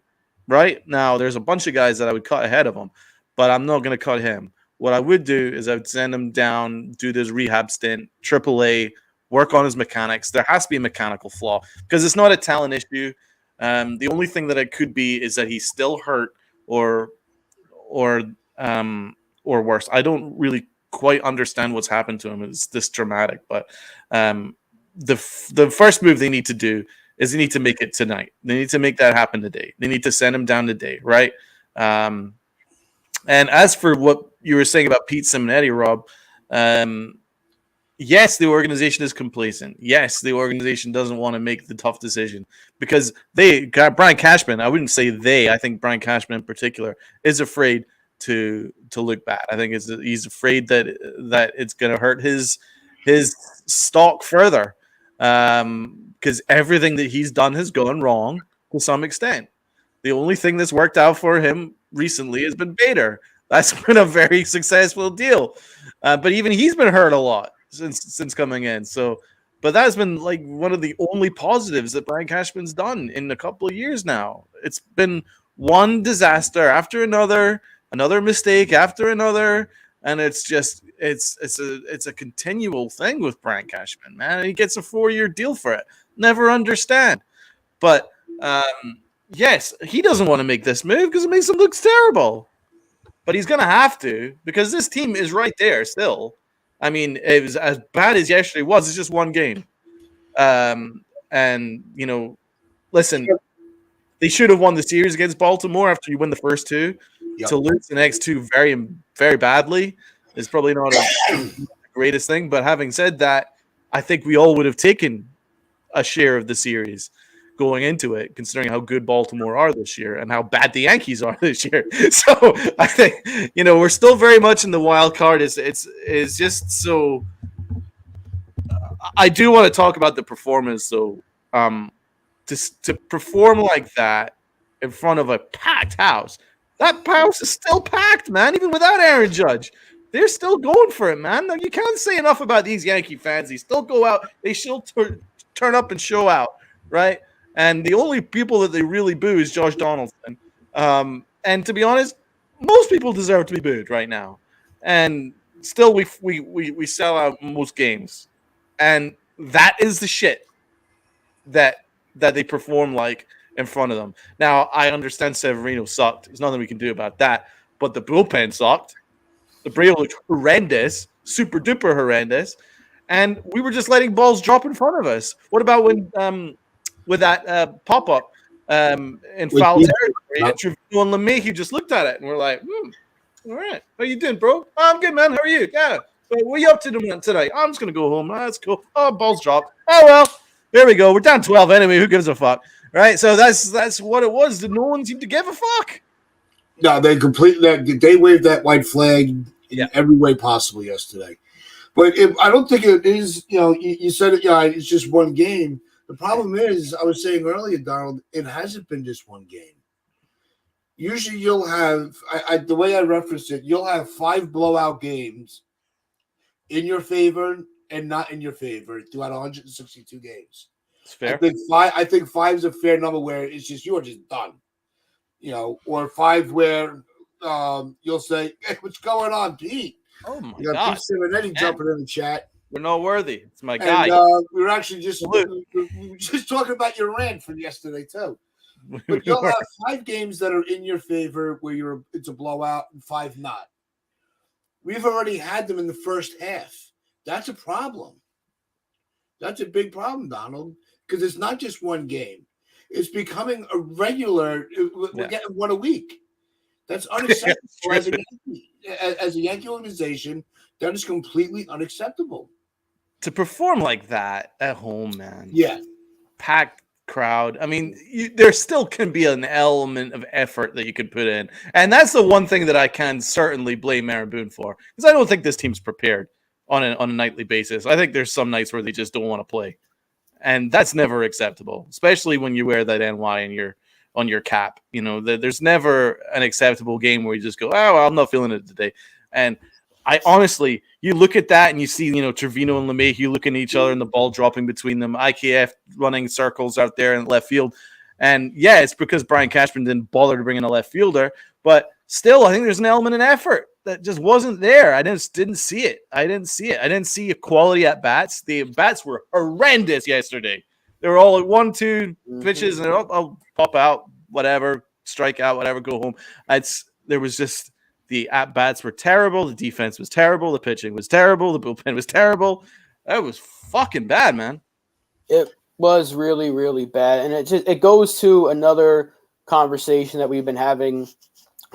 Right now, there's a bunch of guys that I would cut ahead of him, but I'm not going to cut him. What I would do is I would send him down, do this rehab stint, AAA, work on his mechanics. There has to be a mechanical flaw, because it's not a talent issue. The only thing that it could be is that he's still hurt or worse. I don't really quite understand what's happened to him. It's this dramatic, but the first move they need to do is they need to make it tonight. They need to make that happen today. They need to send him down today, right? And as for what you were saying about Pete Simonetti, Rob, yes, the organization is complacent. Yes, the organization doesn't want to make the tough decision, because Brian Cashman, I wouldn't say I think Brian Cashman in particular is afraid to look bad. I think he's afraid that it's going to hurt his stock further, because everything that he's done has gone wrong to some extent. The only thing that's worked out for him recently has been Bader. That's been a very successful deal, but even he's been hurt a lot since coming in. So, but that's been like one of the only positives that Brian Cashman's done in a couple of years now. It's been one disaster after another mistake after another, and it's a continual thing with Brian Cashman, man. He gets a 4-year deal for it. Never understand. But yes, he doesn't want to make this move because it makes him look terrible. But he's going to have to, because this team is right there still. I mean, it was as bad as yesterday was. It's just one game. And, listen, they should have won the series against Baltimore after you win the first 2. Yep. To lose the next 2 very, very badly. is probably not the greatest thing. But having said that, I think we all would have taken a share of the series going into it, considering how good Baltimore are this year and how bad the Yankees are this year. So I think, we're still very much in the wild card. It's just so. I do want to talk about the performance, though. To perform like that in front of a packed house. That house is still packed, man, even without Aaron Judge. They're still going for it, man. You can't say enough about these Yankee fans. They still go out. They still turn up and show out, right? And the only people that they really boo is Josh Donaldson. And to be honest, most people deserve to be booed right now. And still, we sell out most games. And that is the shit that they perform like in front of them. Now, I understand Severino sucked. There's nothing we can do about that. But the bullpen sucked. The Brio looked horrendous, super duper horrendous. And we were just letting balls drop in front of us. What about when with that pop-up in foul territory, Trevino and LeMahieu just looked at it and we're like, all right, how you doing, bro? Oh, I'm good, man. How are you? Yeah. What are you up to tonight? I'm just going to go home. That's cool. Oh, balls dropped. Oh, well. There we go. We're down 12 anyway. Who gives a fuck? Right? So that's what it was. No one seemed to give a fuck. No, they waved that white flag in every way possible yesterday. But I don't think it is, you said it, it's just one game. The problem is, I was saying earlier, Donald, it hasn't been just one game. Usually you'll have, the way I referenced it, you'll have 5 blowout games in your favor and not in your favor throughout 162 games. It's fair. I think 5 is a fair number where it's just you are just done. Or 5 where you'll say, hey, what's going on, Pete? Oh my God. Pete Severino jumping in the chat. We're not worthy. It's my guy. We were actually just talking about your rant from yesterday too. But you'll have 5 games that are in your favor where it's a blowout and 5 not. We've already had them in the first half. That's a problem. That's a big problem, Donald, because it's not just one game. It's becoming a regular. We're getting one a week. That's unacceptable as a Yankee organization. That is completely unacceptable. To perform like that at home, man. Yeah. Packed crowd. I mean, there still can be an element of effort that you could put in. And that's the one thing that I can certainly blame Aaron Boone for. Because I don't think this team's prepared on a nightly basis. I think there's some nights where they just don't want to play. And that's never acceptable, especially when you wear that NY on your cap. There's never an acceptable game where you just go, oh, well, I'm not feeling it today. And I honestly, you look at that and you see, Trevino and LeMahieu looking at each other and the ball dropping between them, IKF running circles out there in left field. And yeah, it's because Brian Cashman didn't bother to bring in a left fielder, but still, I think there's an element of effort that just wasn't there. I just didn't see it. I didn't see a quality at bats. The bats were horrendous yesterday. They were all at 1-2 pitches and I'll pop out, whatever, strike out, whatever, go home. There was just the at bats were terrible. The defense was terrible. The pitching was terrible. The bullpen was terrible. That was fucking bad, man. It was really, really bad, and it goes to another conversation that we've been having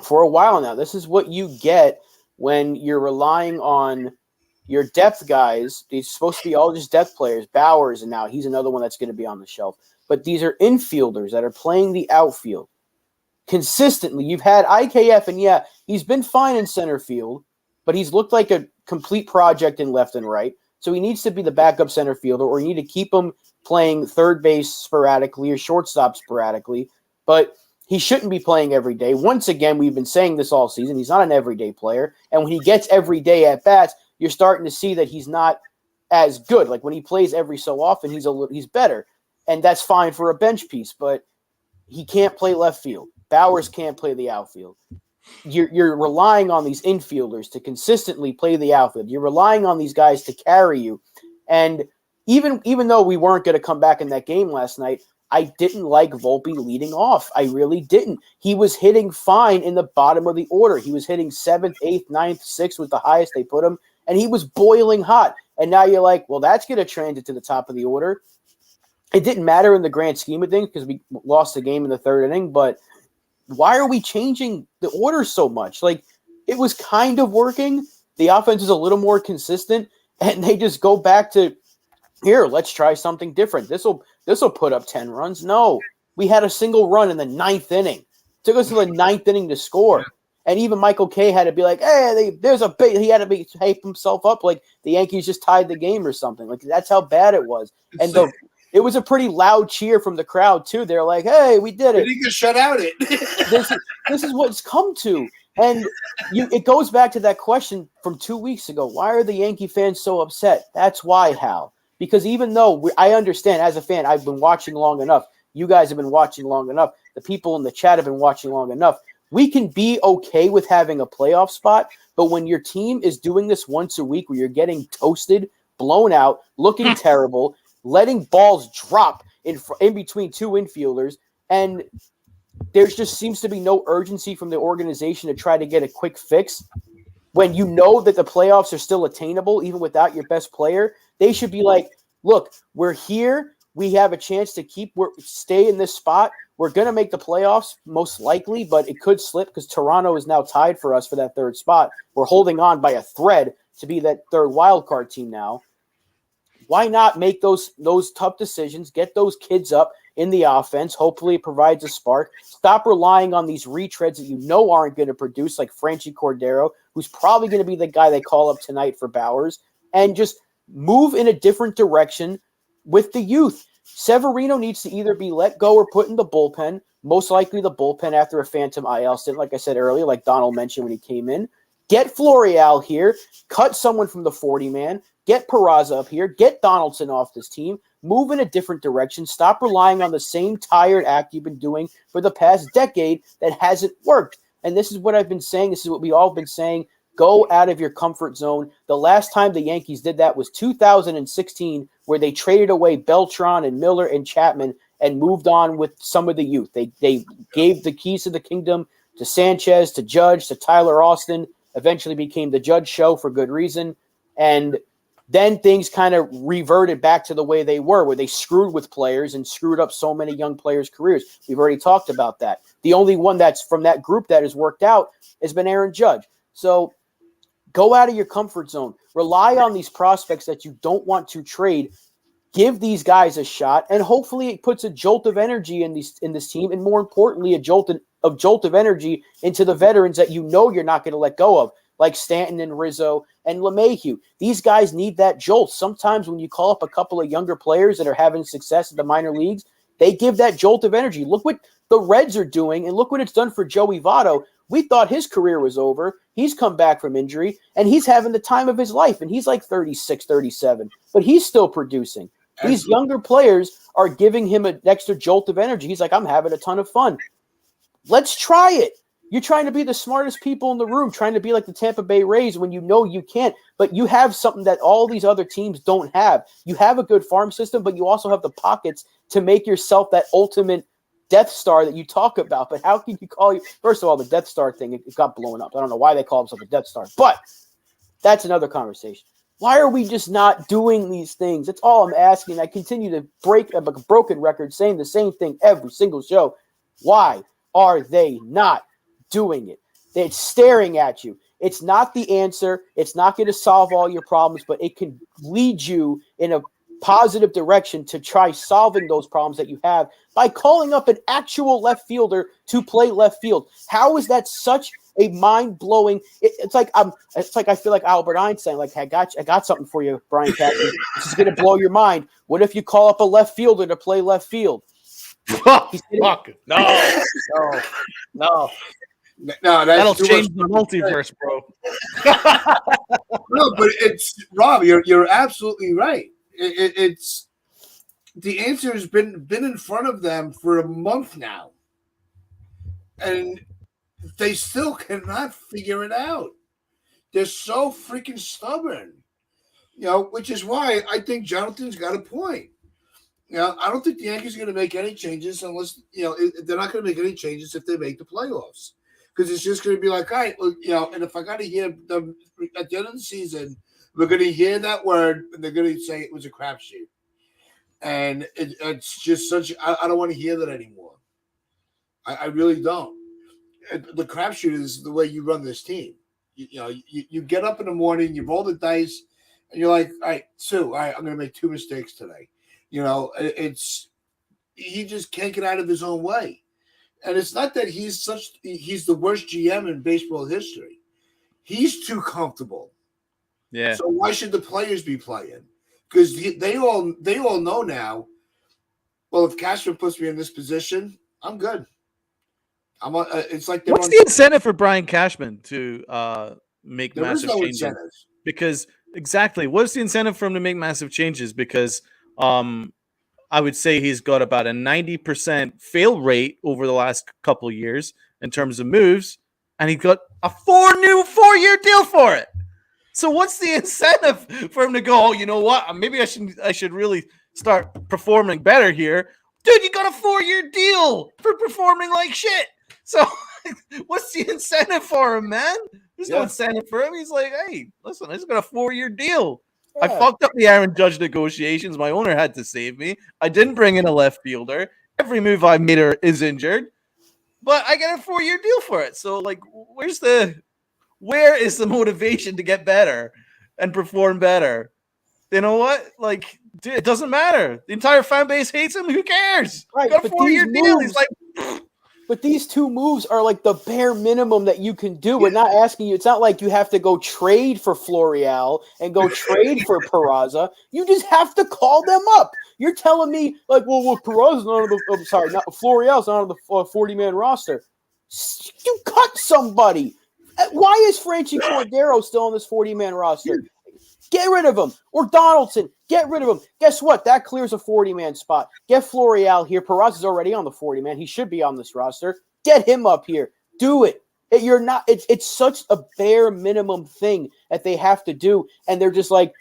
for a while now. This is what you get when you're relying on your depth guys. These are supposed to be all just depth players. Bowers, and now he's another one that's going to be on the shelf. But these are infielders that are playing the outfield consistently. You've had IKF, and he's been fine in center field, but he's looked like a complete project in left and right. So he needs to be the backup center fielder, or you need to keep him playing third base sporadically or shortstop sporadically. But he shouldn't be playing every day. Once again, we've been saying this all season. He's not an everyday player. And when he gets everyday at bats, you're starting to see that he's not as good. Like when he plays every so often, he's better. And that's fine for a bench piece, but he can't play left field. Bowers can't play the outfield. You're relying on these infielders to consistently play the outfield. You're relying on these guys to carry you. And even though we weren't going to come back in that game last night, I didn't like Volpe leading off. I really didn't. He was hitting fine in the bottom of the order. He was hitting 7th, 8th, 9th, 6th was the highest they put him, and he was boiling hot. And now you're like, well, that's going to transit to the top of the order. It didn't matter in the grand scheme of things because we lost the game in the third inning, but why are we changing the order so much? Like, it was kind of working, the offense is a little more consistent, and they just go back to, here, let's try something different. This will put up 10 runs. No, we had a single run in the 9th inning. Took us to the 9th inning to score. And even Michael Kay had to be like, hey, he had to hype himself up like the Yankees just tied the game or something. Like, that's how bad it was. And it was a pretty loud cheer from the crowd, too. They're like, hey, we did it. We didn't shut out it. This is what it's come to. And it goes back to that question from 2 weeks ago. Why are the Yankee fans so upset? That's why, Hal. Because even though I understand, as a fan, I've been watching long enough. You guys have been watching long enough. The people in the chat have been watching long enough. We can be okay with having a playoff spot, but when your team is doing this once a week where you're getting toasted, blown out, looking terrible, letting balls drop in between two infielders, and there just seems to be no urgency from the organization to try to get a quick fix, when you know that the playoffs are still attainable even without your best player, they should be like, look, we're here. We have a chance to stay in this spot. We're going to make the playoffs most likely, but it could slip because Toronto is now tied for us for that third spot. We're holding on by a thread to be that third wild card team now. Why not make those tough decisions, get those kids up in the offense? Hopefully it provides a spark. Stop relying on these retreads that you know aren't going to produce, like Franchi Cordero, who's probably going to be the guy they call up tonight for Bowers, and just move in a different direction with the youth. Severino needs to either be let go or put in the bullpen, most likely the bullpen after a phantom IL stint, like I said earlier, like Donald mentioned when he came in. Get Florial here, cut someone from the 40-man, get Peraza up here, get Donaldson off this team, move in a different direction, stop relying on the same tired act you've been doing for the past decade that hasn't worked. And this is what I've been saying. This is what we all been saying. Go out of your comfort zone. The last time the Yankees did that was 2016, where they traded away Beltran and Miller and Chapman and moved on with some of the youth. They gave the keys to the kingdom to Sanchez, to Judge, to Tyler Austin, eventually became the Judge show for good reason. And then things kind of reverted back to the way they were, where they screwed with players and screwed up so many young players' careers. We've already talked about that. The only one that's from that group that has worked out has been Aaron Judge. So go out of your comfort zone. Rely on these prospects that you don't want to trade. Give these guys a shot, and hopefully it puts a jolt of energy in this team, and more importantly, a jolt of energy into the veterans that you know you're not going to let go of, like Stanton and Rizzo and LeMahieu. These guys need that jolt. Sometimes when you call up a couple of younger players that are having success in the minor leagues, they give that jolt of energy. Look what the Reds are doing, and look what it's done for Joey Votto. We thought his career was over. He's come back from injury, and he's having the time of his life, and he's like 36, 37, but he's still producing. These younger players are giving him an extra jolt of energy. He's like, I'm having a ton of fun. Let's try it. You're trying to be the smartest people in the room, trying to be like the Tampa Bay Rays when you know you can't, but you have something that all these other teams don't have. You have a good farm system, but you also have the pockets to make yourself that ultimate Death Star that you talk about. But how can you call you? First of all, the Death Star thing, it got blown up. I don't know why they call themselves a Death Star, but that's another conversation. Why are we just not doing these things? That's all I'm asking. I continue to break a broken record saying the same thing every single show. Why are they not doing it? They're staring at you. It's not the answer. It's not going to solve all your problems, but it can lead you in a positive direction to try solving those problems that you have by calling up an actual left fielder to play left field. How is that such a mind-blowing? It's like I feel like Albert Einstein. Like, I got something for you, Brian Patrick. This is going to blow your mind. What if you call up a left fielder to play left field? Fuck. No. That'll change the multiverse, bro. No, but it's Rob. You're absolutely right. It's the answer has been in front of them for a month now, and they still cannot figure it out. They're so freaking stubborn, which is why I think Jonathan's got a point. I don't think the Yankees are going to make any changes unless, they're not going to make any changes if they make the playoffs, because it's just going to be like, all right, and if I got to hear them at the end of the season, we're going to hear that word, and they're going to say it was a crapshoot. And it's just I don't want to hear that anymore. I really don't. The crapshoot is the way you run this team. You get up in the morning, you roll the dice, and you're like, all right, Sue, all right, I'm going to make 2 mistakes today. He just can't get out of his own way. And it's not that he's the worst GM in baseball history. He's too comfortable. Yeah. So why should the players be playing? Because they all know now, well, if Cashman puts me in this position, I'm good. It's like what's the incentive for Brian Cashman to make massive changes? Incentive. Because exactly, what's the incentive for him to make massive changes? Because I would say he's got about a 90% fail rate over the last couple of years in terms of moves, and he got a 4-year deal for it. So what's the incentive for him to go, oh, you know what? Maybe I should really start performing better here. Dude, you got a 4-year deal for performing like shit. So what's the incentive for him, man? There's no incentive for him. He's like, hey, listen, I just got a 4-year deal. Yeah. I fucked up the Aaron Judge negotiations. My owner had to save me. I didn't bring in a left fielder. Every move I made is injured. But I got a 4-year deal for it. So, like, where is the motivation to get better and perform better? You know what? Like, dude, it doesn't matter. The entire fan base hates him. Who cares? Right, got a 4-year deal. He's like... But these 2 moves are like the bare minimum that you can do. We're not asking you. It's not like you have to go trade for Florial and go trade for Peraza. You just have to call them up. You're telling me, like, well, Peraza's not on the Florial's not on the 40-man roster. You cut somebody. Why is Franchi Cordero still on this 40-man roster? Get rid of him. Or Donaldson. Get rid of him. Guess what? That clears a 40-man spot. Get Florial here. Peraza's already on the 40-man. He should be on this roster. Get him up here. Do it. It's such a bare minimum thing that they have to do. And they're just like,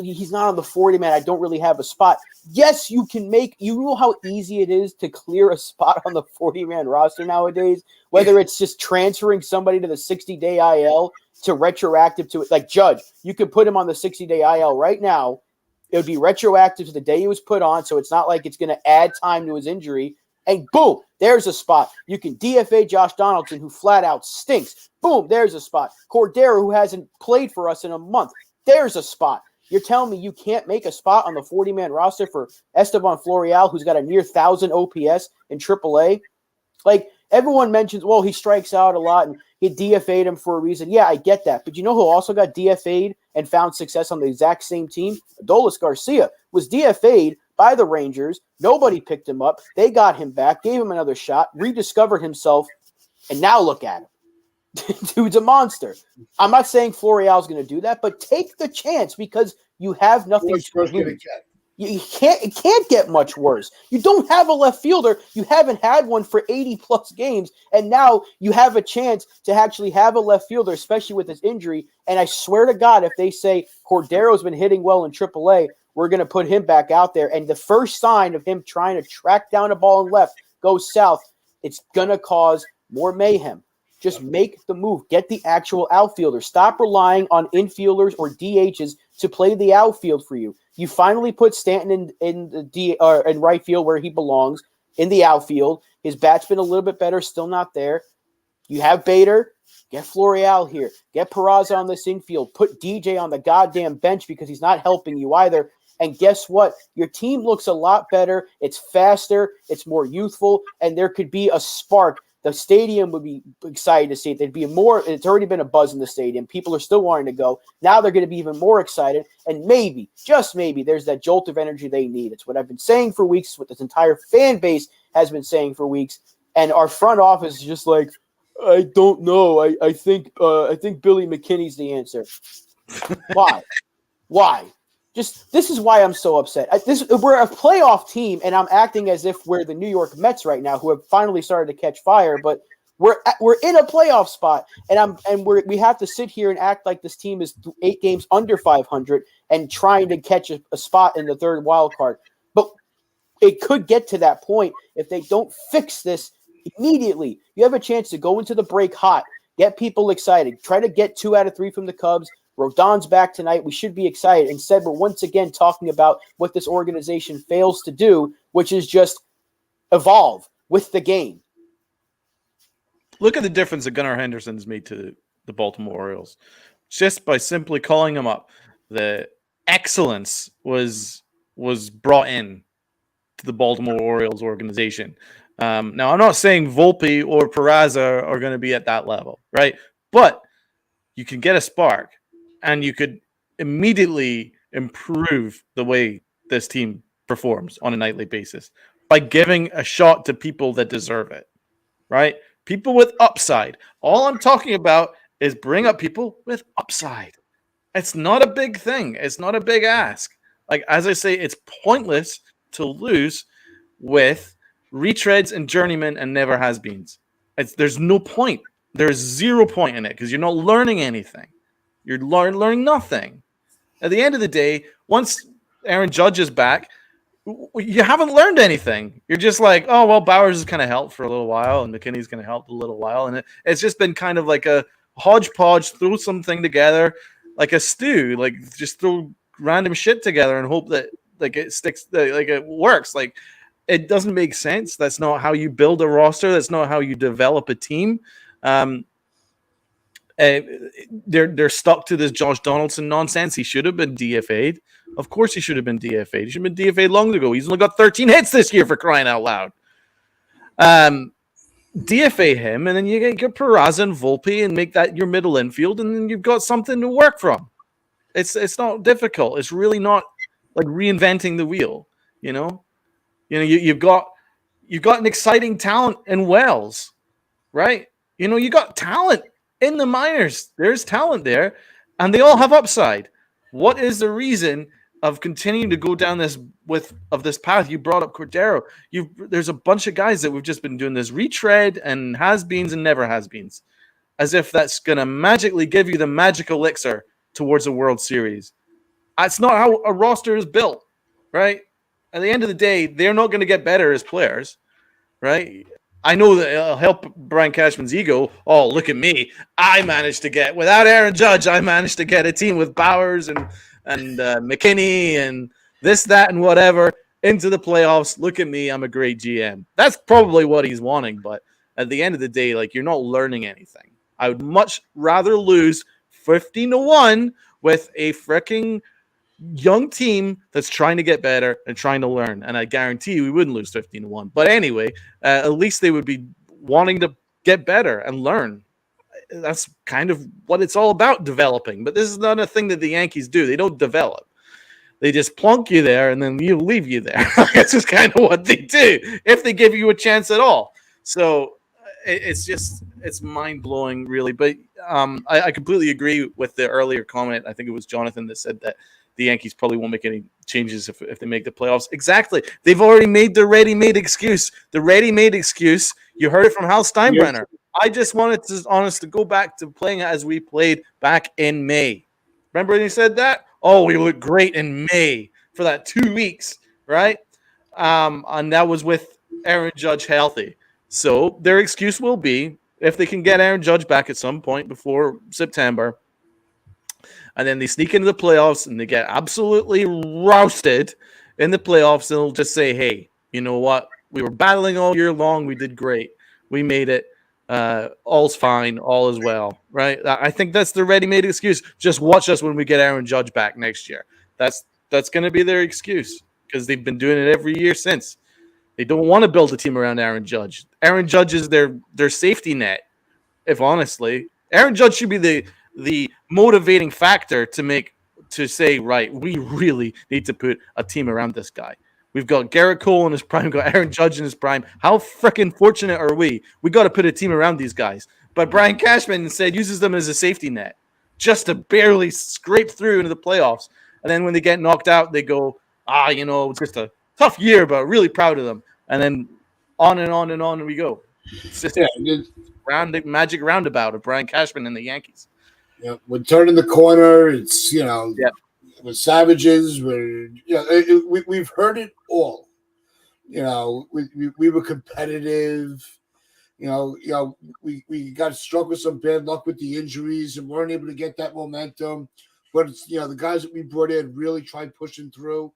he's not on the 40-man. I don't really have a spot. Yes, you know how easy it is to clear a spot on the 40-man roster nowadays, whether it's just transferring somebody to the 60-day IL to retroactive to it. Like Judge, you could put him on the 60-day IL right now. It would be retroactive to the day he was put on, so it's not like it's going to add time to his injury. And boom, there's a spot. You can DFA Josh Donaldson, who flat out stinks. Boom, there's a spot. Cordero, who hasn't played for us in a month. There's a spot. You're telling me you can't make a spot on the 40-man roster for Esteban Florial, who's got a near 1,000 OPS in AAA? Like, everyone mentions, well, he strikes out a lot and he DFA'd him for a reason. Yeah, I get that. But you know who also got DFA'd and found success on the exact same team? Adolis Garcia was DFA'd by the Rangers. Nobody picked him up. They got him back, gave him another shot, rediscovered himself, and now look at him. Dude's a monster. I'm not saying Florial's going to do that, but take the chance because you have nothing to lose. It can't get much worse. You don't have a left fielder. You haven't had one for 80-plus games, and now you have a chance to actually have a left fielder, especially with this injury. And I swear to God, if they say Cordero's been hitting well in AAA, we're going to put him back out there. And the first sign of him trying to track down a ball in left goes south, it's going to cause more mayhem. Just make the move. Get the actual outfielder. Stop relying on infielders or DHs to play the outfield for you. You finally put Stanton in right field where he belongs, in the outfield. His bat's been a little bit better, still not there. You have Bader. Get Florial here. Get Peraza on this infield. Put DJ on the goddamn bench because he's not helping you either. And guess what? Your team looks a lot better. It's faster. It's more youthful. And there could be a spark. The stadium would be excited to see it. There'd be more. It's already been a buzz in the stadium. People are still wanting to go. Now they're going to be even more excited. And maybe, just maybe, there's that jolt of energy they need. It's what I've been saying for weeks. It's what this entire fan base has been saying for weeks. And our front office is just like, I don't know. I think Billy McKinney's the answer. Why? This is why I'm so upset. We're a playoff team, and I'm acting as if we're the New York Mets right now, who have finally started to catch fire. But we're in a playoff spot, and we have to sit here and act like this team is 8 games under 500 and trying to catch a spot in the third wild card. But it could get to that point if they don't fix this immediately. You have a chance to go into the break hot, get people excited, try to get 2 out of 3 from the Cubs. Rodon's back tonight. We should be excited. Instead, we're once again talking about what this organization fails to do, which is just evolve with the game. Look at the difference that Gunnar Henderson's made to the Baltimore Orioles. Just by simply calling them up, the excellence was brought in to the Baltimore Orioles organization. Now, I'm not saying Volpe or Peraza are going to be at that level, right? But you can get a spark, and you could immediately improve the way this team performs on a nightly basis by giving a shot to people that deserve it, right? People with upside. All I'm talking about is bring up people with upside. It's not a big thing. It's not a big ask. Like, as I say, it's pointless to lose with retreads and journeymen and never has beens. There's no point. There's 0 point in it because you're not learning anything. You're learning nothing. At the end of the day, once Aaron Judge is back, you haven't learned anything. You're just like, oh, well, Bowers is kind of helped for a little while, and McKinney's going to help a little while. And it's just been kind of like a hodgepodge, throw something together, like a stew, like just throw random shit together and hope that like it sticks, like it works. Like, it doesn't make sense. That's not how you build a roster. That's not how you develop a team. They're stuck to this Josh Donaldson nonsense. He should have been DFA'd. Of course he should have been DFA'd. He should have been DFA'd long ago. He's only got 13 hits this year, for crying out loud. DFA him, and then you get Peraza and Volpe and make that your middle infield, and then you've got something to work from. It's not difficult. It's really not like reinventing the wheel, you know? You've got an exciting talent in Wells, right? You got talent in the minors. There's talent there, and they all have upside. What is the reason of continuing to go down this path? You brought up Cordero. There's a bunch of guys that we've just been doing this retread and has-beens and never has-beens, as if that's going to magically give you the magic elixir towards a World Series. That's not how a roster is built, right? At the end of the day, they're not going to get better as players, right? I know that it'll help Brian Cashman's ego. Oh, look at me. I managed to get, without Aaron Judge, I managed to get a team with Bowers and McKinney and this, that, and whatever into the playoffs. Look at me. I'm a great GM. That's probably what he's wanting. But at the end of the day, like, you're not learning anything. I would much rather lose 15-1 with a freaking young team that's trying to get better and trying to learn. And I guarantee you we wouldn't lose 15-1. But anyway, at least they would be wanting to get better and learn. That's kind of what it's all about, developing. But this is not a thing that the Yankees do. They don't develop. They just plunk you there and then leave you there. That's just kind of what they do, if they give you a chance at all. So it's mind-blowing, really. But I completely agree with the earlier comment. I think it was Jonathan that said that the Yankees probably won't make any changes if they make the playoffs. Exactly. They've already made the ready-made excuse. The ready-made excuse, you heard it from Hal Steinbrenner. Yes. I just wanted to go back to playing as we played back in May. Remember when he said that? Oh, we looked great in May for that 2 weeks, right? And that was with Aaron Judge healthy. So their excuse will be, if they can get Aaron Judge back at some point before September, and then they sneak into the playoffs and they get absolutely roasted in the playoffs, they'll just say, hey, you know what? We were battling all year long. We did great. We made it. All's fine. All is well, right? I think that's the ready-made excuse. Just watch us when we get Aaron Judge back next year. That's going to be their excuse, because they've been doing it every year since. They don't want to build a team around Aaron Judge. Aaron Judge is their safety net, if honestly. Aaron Judge should be the motivating factor to say, right, we really need to put a team around this guy. We've got Garrett Cole in his prime. We've got Aaron Judge in his prime. How freaking fortunate are we? We got to put a team around these guys. But Brian Cashman instead uses them as a safety net just to barely scrape through into the playoffs. And then when they get knocked out, they go, it's just a tough year, but really proud of them. And then on and on and on we go. It's just a magic roundabout of Brian Cashman and the Yankees. Yeah, we're turning the corner. It's, with Savages, we've heard it all. We were competitive. We got struck with some bad luck with the injuries and weren't able to get that momentum. But it's, the guys that we brought in really tried pushing through,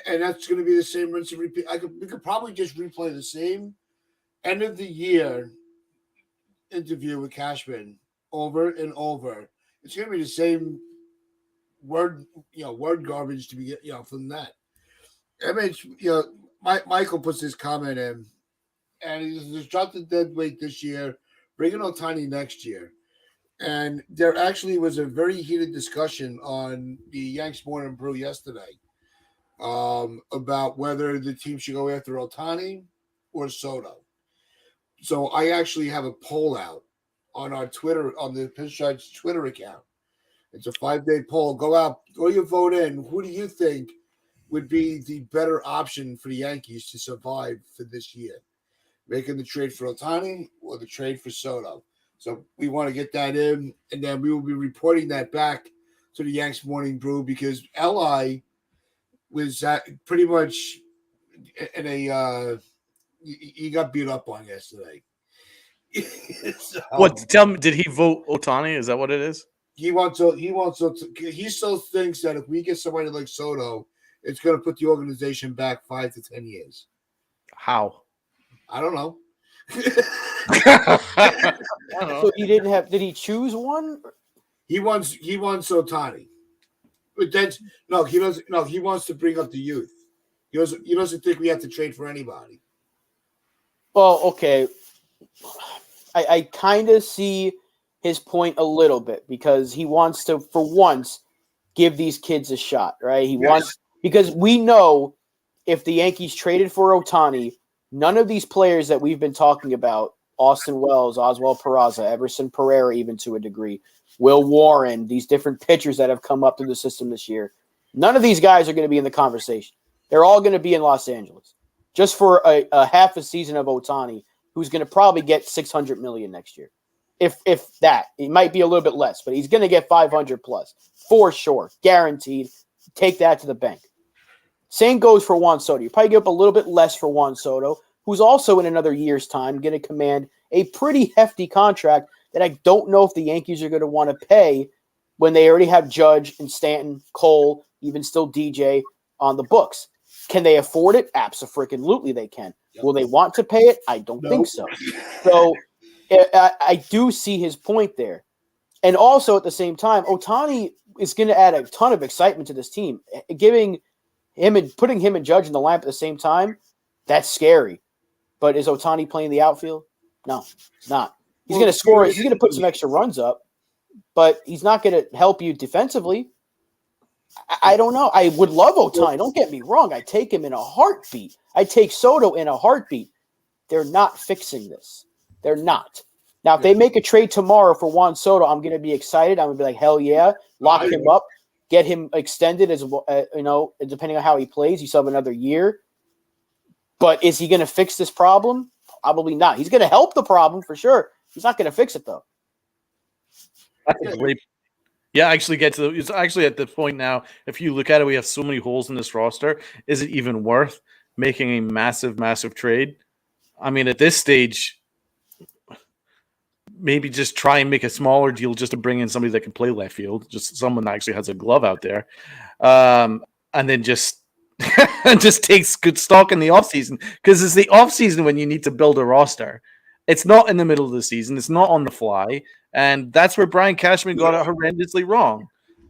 and that's going to be the same rinse and repeat. We could probably just replay the same end of the year interview with Cashman over and over, it's going to be the same word garbage to be from that. I mean, Michael puts his comment in, and he's dropped the dead weight this year, bringing Ohtani next year. And there actually was a very heated discussion on the Yanks Morning Brew yesterday about whether the team should go after Ohtani or Soto. So I actually have a poll out on our Twitter, on the Pinstripes Twitter account. It's a 5-day poll. Go out, throw your vote in. Who do you think would be the better option for the Yankees to survive for this year? Making the trade for Ohtani or the trade for Soto? So we want to get that in, and then we will be reporting that back to the Yanks Morning Brew, because Li was pretty much in a he got beat up on yesterday. So, what? Tell me, did he vote Ohtani? Is that what it is? He still thinks that if we get somebody like Soto, it's going to put the organization back 5 to 10 years. How? I don't know. So he didn't have. Did he choose one? He wants Ohtani, but that's no. He doesn't. No, he wants to bring up the youth. He doesn't think we have to trade for anybody. Well, okay. I kind of see his point a little bit, because he wants to, for once, give these kids a shot, right? He wants, because we know if the Yankees traded for Ohtani, none of these players that we've been talking about, Austin Wells, Oswald Peraza, Everson Pereira, even to a degree, Will Warren, these different pitchers that have come up through the system this year, none of these guys are going to be in the conversation. They're all going to be in Los Angeles just for a half a season of Ohtani, who's going to probably get $600 million next year. If that, it might be a little bit less, but he's going to get 500 plus for sure, guaranteed. Take that to the bank. Same goes for Juan Soto. You probably give up a little bit less for Juan Soto, who's also in another year's time going to command a pretty hefty contract that I don't know if the Yankees are going to want to pay when they already have Judge and Stanton, Cole, even still DJ on the books. Can they afford it? Abso-freaking-lutely they can. Yep. Will they want to pay it? I don't think so. So I do see his point there. And also at the same time, Ohtani is going to add a ton of excitement to this team. Giving him and putting him and Judge in the lineup at the same time, that's scary. But is Ohtani playing the outfield? No, it's not. He's going to score. He's going to put some extra runs up, but he's not going to help you defensively. I don't know. I would love Ohtani. Don't get me wrong. I take him in a heartbeat. I take Soto in a heartbeat. They're not fixing this. They're not. Now, if they make a trade tomorrow for Juan Soto, I'm going to be excited. I'm going to be like, hell yeah. Lock him up. Get him extended, as depending on how he plays. You still have another year. But is he going to fix this problem? Probably not. He's going to help the problem for sure. He's not going to fix it, though. That's a great. Yeah, it's actually at the point now, if you look at it, we have so many holes in this roster. Is it even worth making a massive, massive trade? I mean, at this stage, maybe just try and make a smaller deal just to bring in somebody that can play left field, just someone that actually has a glove out there. And then just just takes good stock in the offseason, because it's the offseason when you need to build a roster. It's not in the middle of the season. It's not on the fly. And that's where Brian Cashman got it horrendously wrong.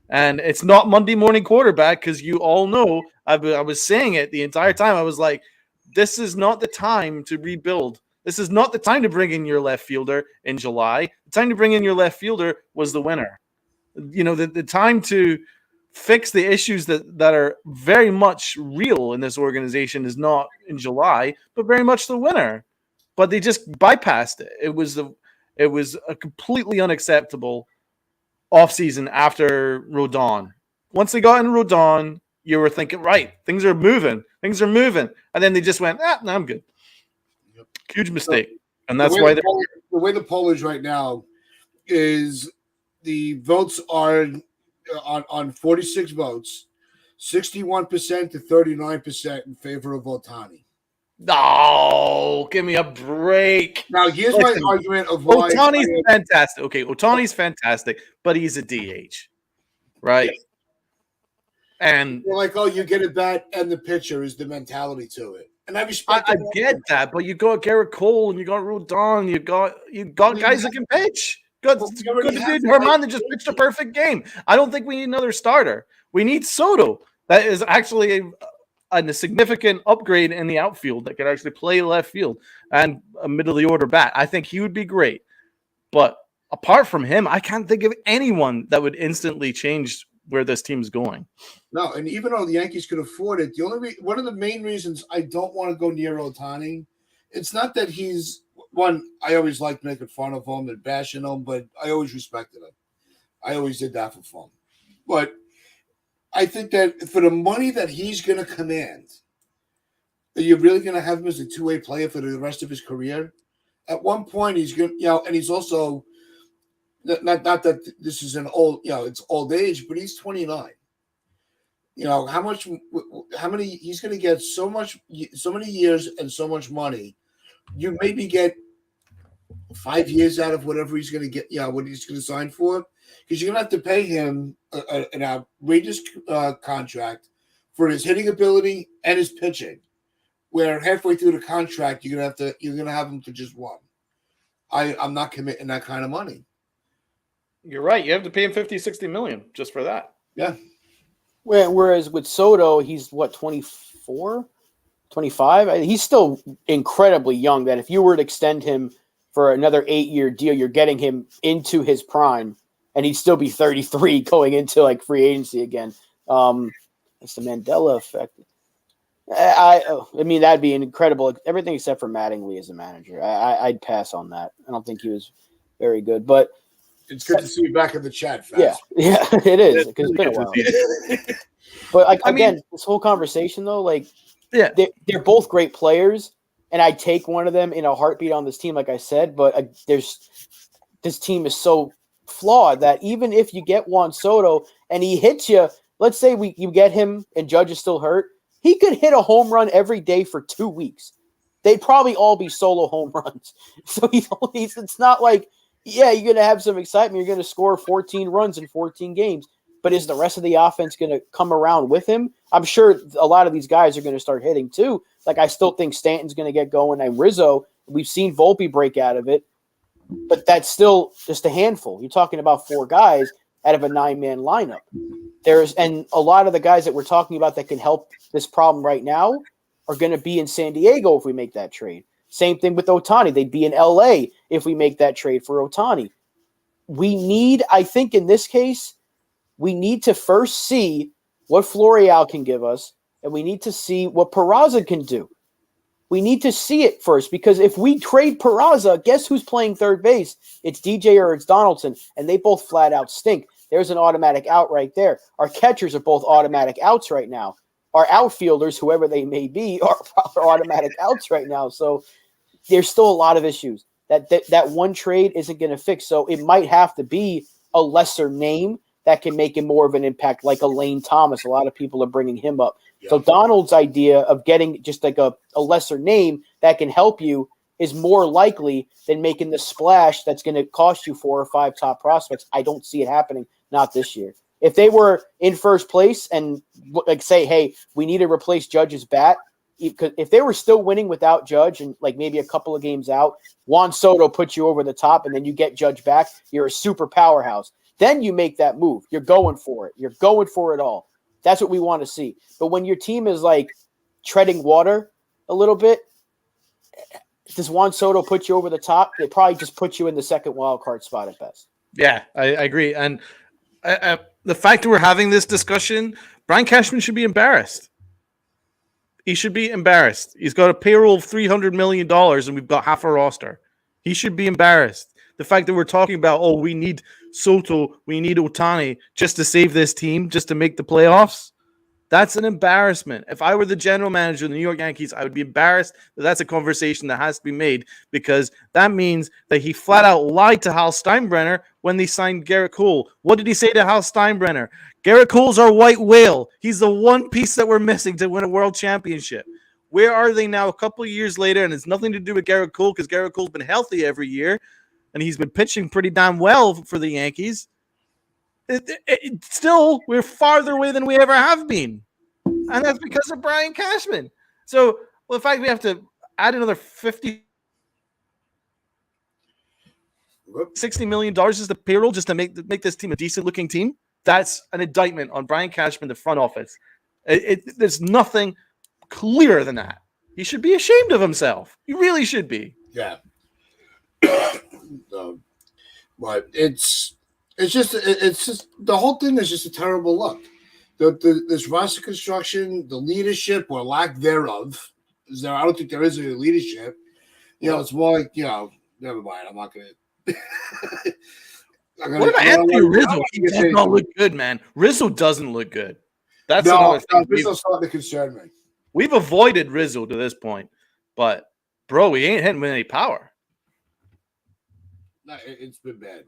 And it's not Monday morning quarterback, because you all know, I was saying it the entire time. I was like, this is not the time to rebuild. This is not the time to bring in your left fielder in July. The time to bring in your left fielder was the winter. You know, the time to fix the issues that are very much real in this organization is not in July, but very much the winter. But they just bypassed it. It was a completely unacceptable offseason after Rodon. Once they got in Rodon, you were thinking, right, things are moving. And then they just went, no, I'm good. Yep. Huge mistake. And that's why the way the poll is right now is the votes are on 46 votes, 61% to 39% in favor of Ohtani. No, give me a break. Now, here's my argument of why Ohtani's fantastic. Okay, Ohtani's fantastic, but he's a DH, right? Yes. And you're like, you get a bat and the pitcher is the mentality to it. And I respect. I get that, but you got Garrett Cole and you got Rodon, you got guys that can pitch. Good to dude. Hernandez just pitched a perfect game. I don't think we need another starter. We need Soto. That is actually a significant upgrade in the outfield that could actually play left field and a middle of the order bat. I think he would be great. But apart from him, I can't think of anyone that would instantly change where this team's going. No, and even though the Yankees could afford it, one of the main reasons I don't want to go near Ohtani, it's not that he's one. I always liked making fun of him and bashing him, but I always respected him. I always did that for fun. But I think that for the money that he's going to command, are you really going to have him as a two-way player for the rest of his career? At one point, he's going, and he's also not that this is an old, it's old age, but he's 29. How many he's going to get so many years and so much money. You maybe get 5 years out of whatever he's going to get, what he's going to sign for, because you're going to have to pay him an outrageous contract for his hitting ability and his pitching, where halfway through the contract, you're going to have him for just one. I'm not committing that kind of money. You're right. You have to pay him 50, 60 million just for that. Yeah. Whereas with Soto, he's 24, 25? He's still incredibly young that if you were to extend him for another 8-year deal, you're getting him into his prime, and he'd still be 33 going into like free agency again. It's the Mandela effect. I mean, that'd be an incredible everything except for Mattingly as a manager. I'd pass on that. I don't think he was very good, but it's good to see you back in the chat. Fast. Yeah, it is because it's been a while. But again, this whole conversation though, they're both great players, and I take one of them in a heartbeat on this team, like I said. But this team is so flawed that even if you get Juan Soto and he hits you, let's say you get him and Judge is still hurt, he could hit a home run every day for 2 weeks. They'd probably all be solo home runs. So it's not like, yeah, you're going to have some excitement. You're going to score 14 runs in 14 games. But is the rest of the offense going to come around with him? I'm sure a lot of these guys are going to start hitting too. Like, I still think Stanton's going to get going. And Rizzo, we've seen Volpe break out of it. But that's still just a handful. You're talking about 4 guys out of a 9-man lineup. And a lot of the guys that we're talking about that can help this problem right now are going to be in San Diego if we make that trade. Same thing with Ohtani. They'd be in LA if we make that trade for Ohtani. I think in this case, we need to first see what Florial can give us, and we need to see what Peraza can do. We need to see it first, because if we trade Peraza, guess who's playing third base? It's DJ or it's Donaldson, and they both flat out stink. There's an automatic out right there. Our catchers are both automatic outs right now. Our outfielders, whoever they may be, are automatic outs right now. So there's still a lot of issues that one trade isn't going to fix. So it might have to be a lesser name that can make him more of an impact, like a Lane Thomas. A lot of people are bringing him up. Yeah. So Donald's idea of getting just like a lesser name that can help you is more likely than making the splash that's going to cost you 4 or 5 top prospects. I don't see it happening, not this year. If they were in first place and like say, hey, we need to replace Judge's bat, if they were still winning without Judge and like maybe a couple of games out, Juan Soto puts you over the top and then you get Judge back, you're a super powerhouse. Then you make that move. You're going for it. You're going for it all. That's what we want to see. But when your team is like treading water a little bit, does Juan Soto put you over the top? They probably just put you in the second wild card spot at best. Yeah, I agree. And the fact that we're having this discussion, Brian Cashman should be embarrassed. He should be embarrassed. He's got a payroll of $300 million and we've got half a roster. He should be embarrassed. The fact that we're talking about, we need Soto, we need Ohtani just to save this team, just to make the playoffs, that's an embarrassment. If I were the general manager of the New York Yankees, I would be embarrassed that that's a conversation that has to be made, because that means that he flat out lied to Hal Steinbrenner when they signed Garrett Cole. What did he say to Hal Steinbrenner? Garrett Cole's our white whale. He's the one piece that we're missing to win a world championship. Where are they now a couple of years later? And it's nothing to do with Garrett Cole, because Garrett Cole's been healthy every year, and he's been pitching pretty damn well for the Yankees. Still, we're farther away than we ever have been. And that's because of Brian Cashman. So, the fact we have to add another 50. $60 million is the payroll just to make this team a decent-looking team. That's an indictment on Brian Cashman, the front office. There's nothing clearer than that. He should be ashamed of himself. He really should be. Yeah. But it's just the whole thing is just a terrible look. This roster construction, the leadership or lack thereof, I don't think there is any leadership. It's more like, never mind. I'm not going to. What about Anthony Rizzo? He does not look good, man. Rizzo doesn't look good. That's another thing. Rizzo's starting to concern me. We've avoided Rizzo to this point, but, bro, he ain't hitting with any power. No, it's been bad.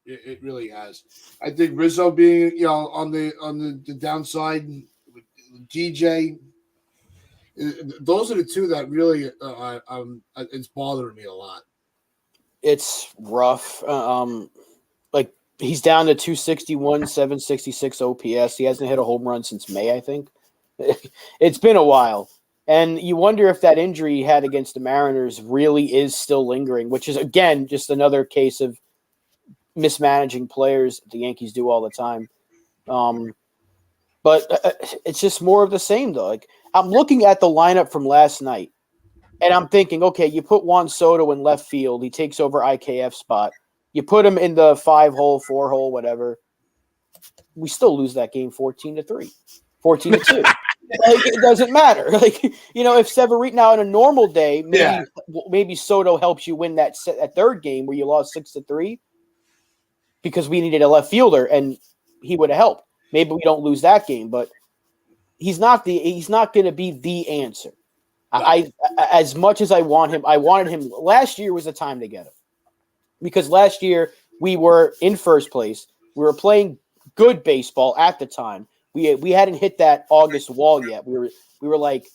It really has. I think Rizzo being, on the downside with DJ, those are the two that really, it's bothering me a lot. It's rough. Like he's down to 261, 766 OPS. He hasn't hit a home run since May, I think. It's been a while. And you wonder if that injury he had against the Mariners really is still lingering, which is, again, just another case of mismanaging players. The Yankees do all the time. But it's just more of the same, though. Like, I'm looking at the lineup from last night, and I'm thinking, okay, you put Juan Soto in left field. He takes over IKF spot. You put him in the 5-hole, 4-hole, whatever. We still lose that game 14-3, 14-2. Like, it doesn't matter. Like, if Severino now in a normal day, maybe Soto helps you win that third game where you lost 6-3 because we needed a left fielder and he would have helped. Maybe we don't lose that game, but he's not going to be the answer. No. I as much as I wanted him. Last year was the time to get him because last year we were in first place. We were playing good baseball at the time. We hadn't hit that August wall yet. We were like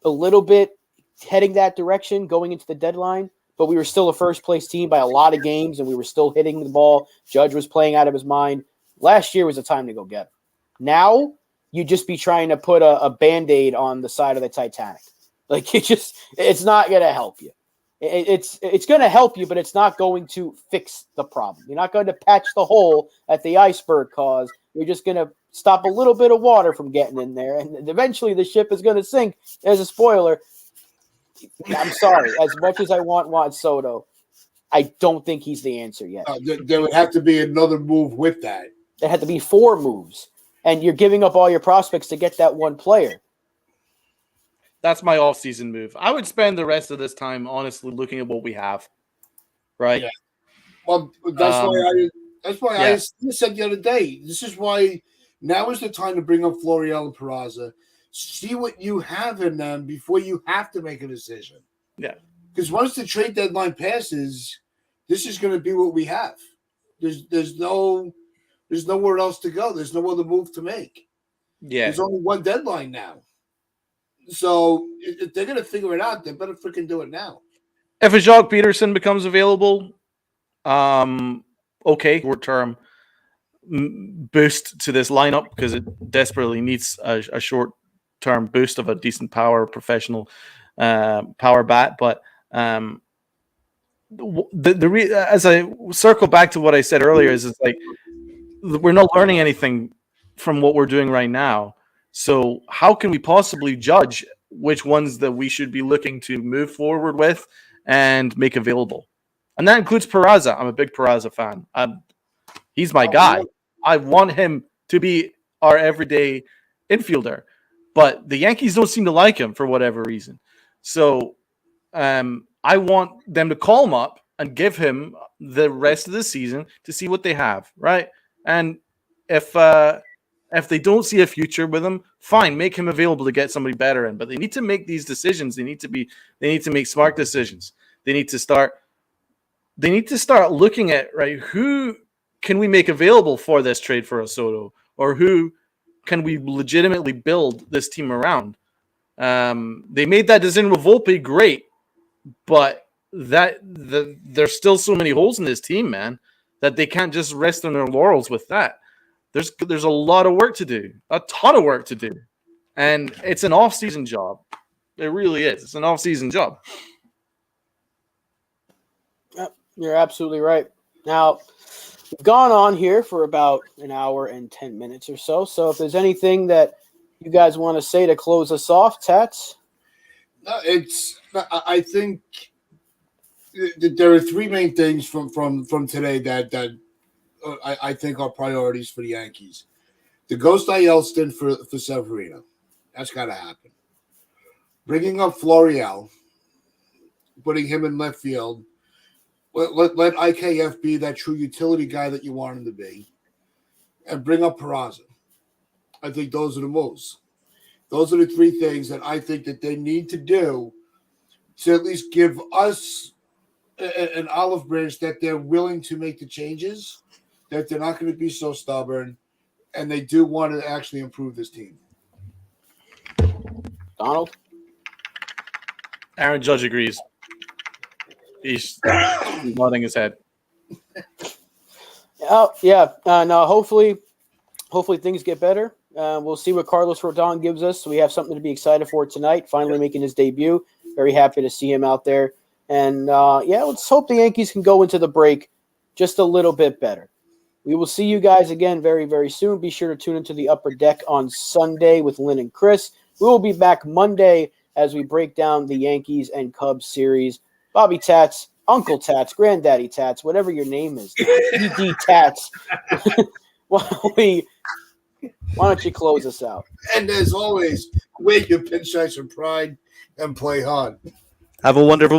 a little bit heading that direction going into the deadline, but we were still a first place team by a lot of games, and we were still hitting the ball. Judge was playing out of his mind. Last year was the time to go get him. Now you just be trying to put a Band-Aid on the side of the Titanic. Like it's not going to help you. It's going to help you, but it's not going to fix the problem. You're not going to patch the hole that the iceberg caused. You're just going to stop a little bit of water from getting in there, and eventually the ship is going to sink. There's a spoiler. I'm sorry. As much as I want Juan Soto, I don't think he's the answer yet. There would have to be another move with that. There had to be 4 moves, and you're giving up all your prospects to get that one player. That's my off-season move. I would spend the rest of this time honestly looking at what we have. Right? Yeah. Well, that's why I said the other day. This is why now is the time to bring up Florial and Peraza. See what you have in them before you have to make a decision. Yeah. Because once the trade deadline passes, this is going to be what we have. There's nowhere else to go. There's no other move to make. Yeah. There's only one deadline now. So if they're going to figure it out, they better freaking do it now. If a Jock Peterson becomes available, okay, short-term boost to this lineup because it desperately needs a short-term boost of a decent power, professional power bat. But as I circle back to what I said earlier, is it's like we're not learning anything from what we're doing right now. So how can we possibly judge which ones that we should be looking to move forward with and make available? And that includes Peraza. I'm a big Peraza fan. He's my guy. I want him to be our everyday infielder. But the Yankees don't seem to like him for whatever reason. So I want them to call him up and give him the rest of the season to see what they have, right? And if they don't see a future with him, fine, make him available to get somebody better in. But they need to make these decisions. They need to make smart decisions. They need to start looking at, right, who can we make available for this trade for a Soto, or who can we legitimately build this team around? They made that decision with Volpe, great, but there's still so many holes in this team, man, that they can't just rest on their laurels with that. There's a lot of work to do, a ton of work to do, and it's an off-season job. It really is. It's an off-season job. You're absolutely right. Now, we've gone on here for about an hour and 10 minutes or so. So if there's anything that you guys want to say to close us off, Tats? No, I think there are three main things from today that I think are priorities for the Yankees. The ghost Elston for Severino. That's got to happen. Bringing up Florial, putting him in left field. Let IKF be that true utility guy that you want him to be. And bring up Peraza. I think those are the moves. Those are the three things that I think that they need to do to at least give us an olive branch that they're willing to make the changes, that they're not going to be so stubborn, and they do want to actually improve this team. Donald? Aaron Judge agrees. He's nodding his head. Oh, yeah. No, hopefully things get better. We'll see what Carlos Rodon gives us. So we have something to be excited for tonight, finally making his debut. Very happy to see him out there. And, let's hope the Yankees can go into the break just a little bit better. We will see you guys again very, very soon. Be sure to tune into the Upper Deck on Sunday with Lynn and Chris. We will be back Monday as we break down the Yankees and Cubs series. Bobby Tats, Uncle Tats, Granddaddy Tats, whatever your name is, ED Tats. Why don't you close us out? And as always, wear your pinstripes of pride and play hard. Have a wonderful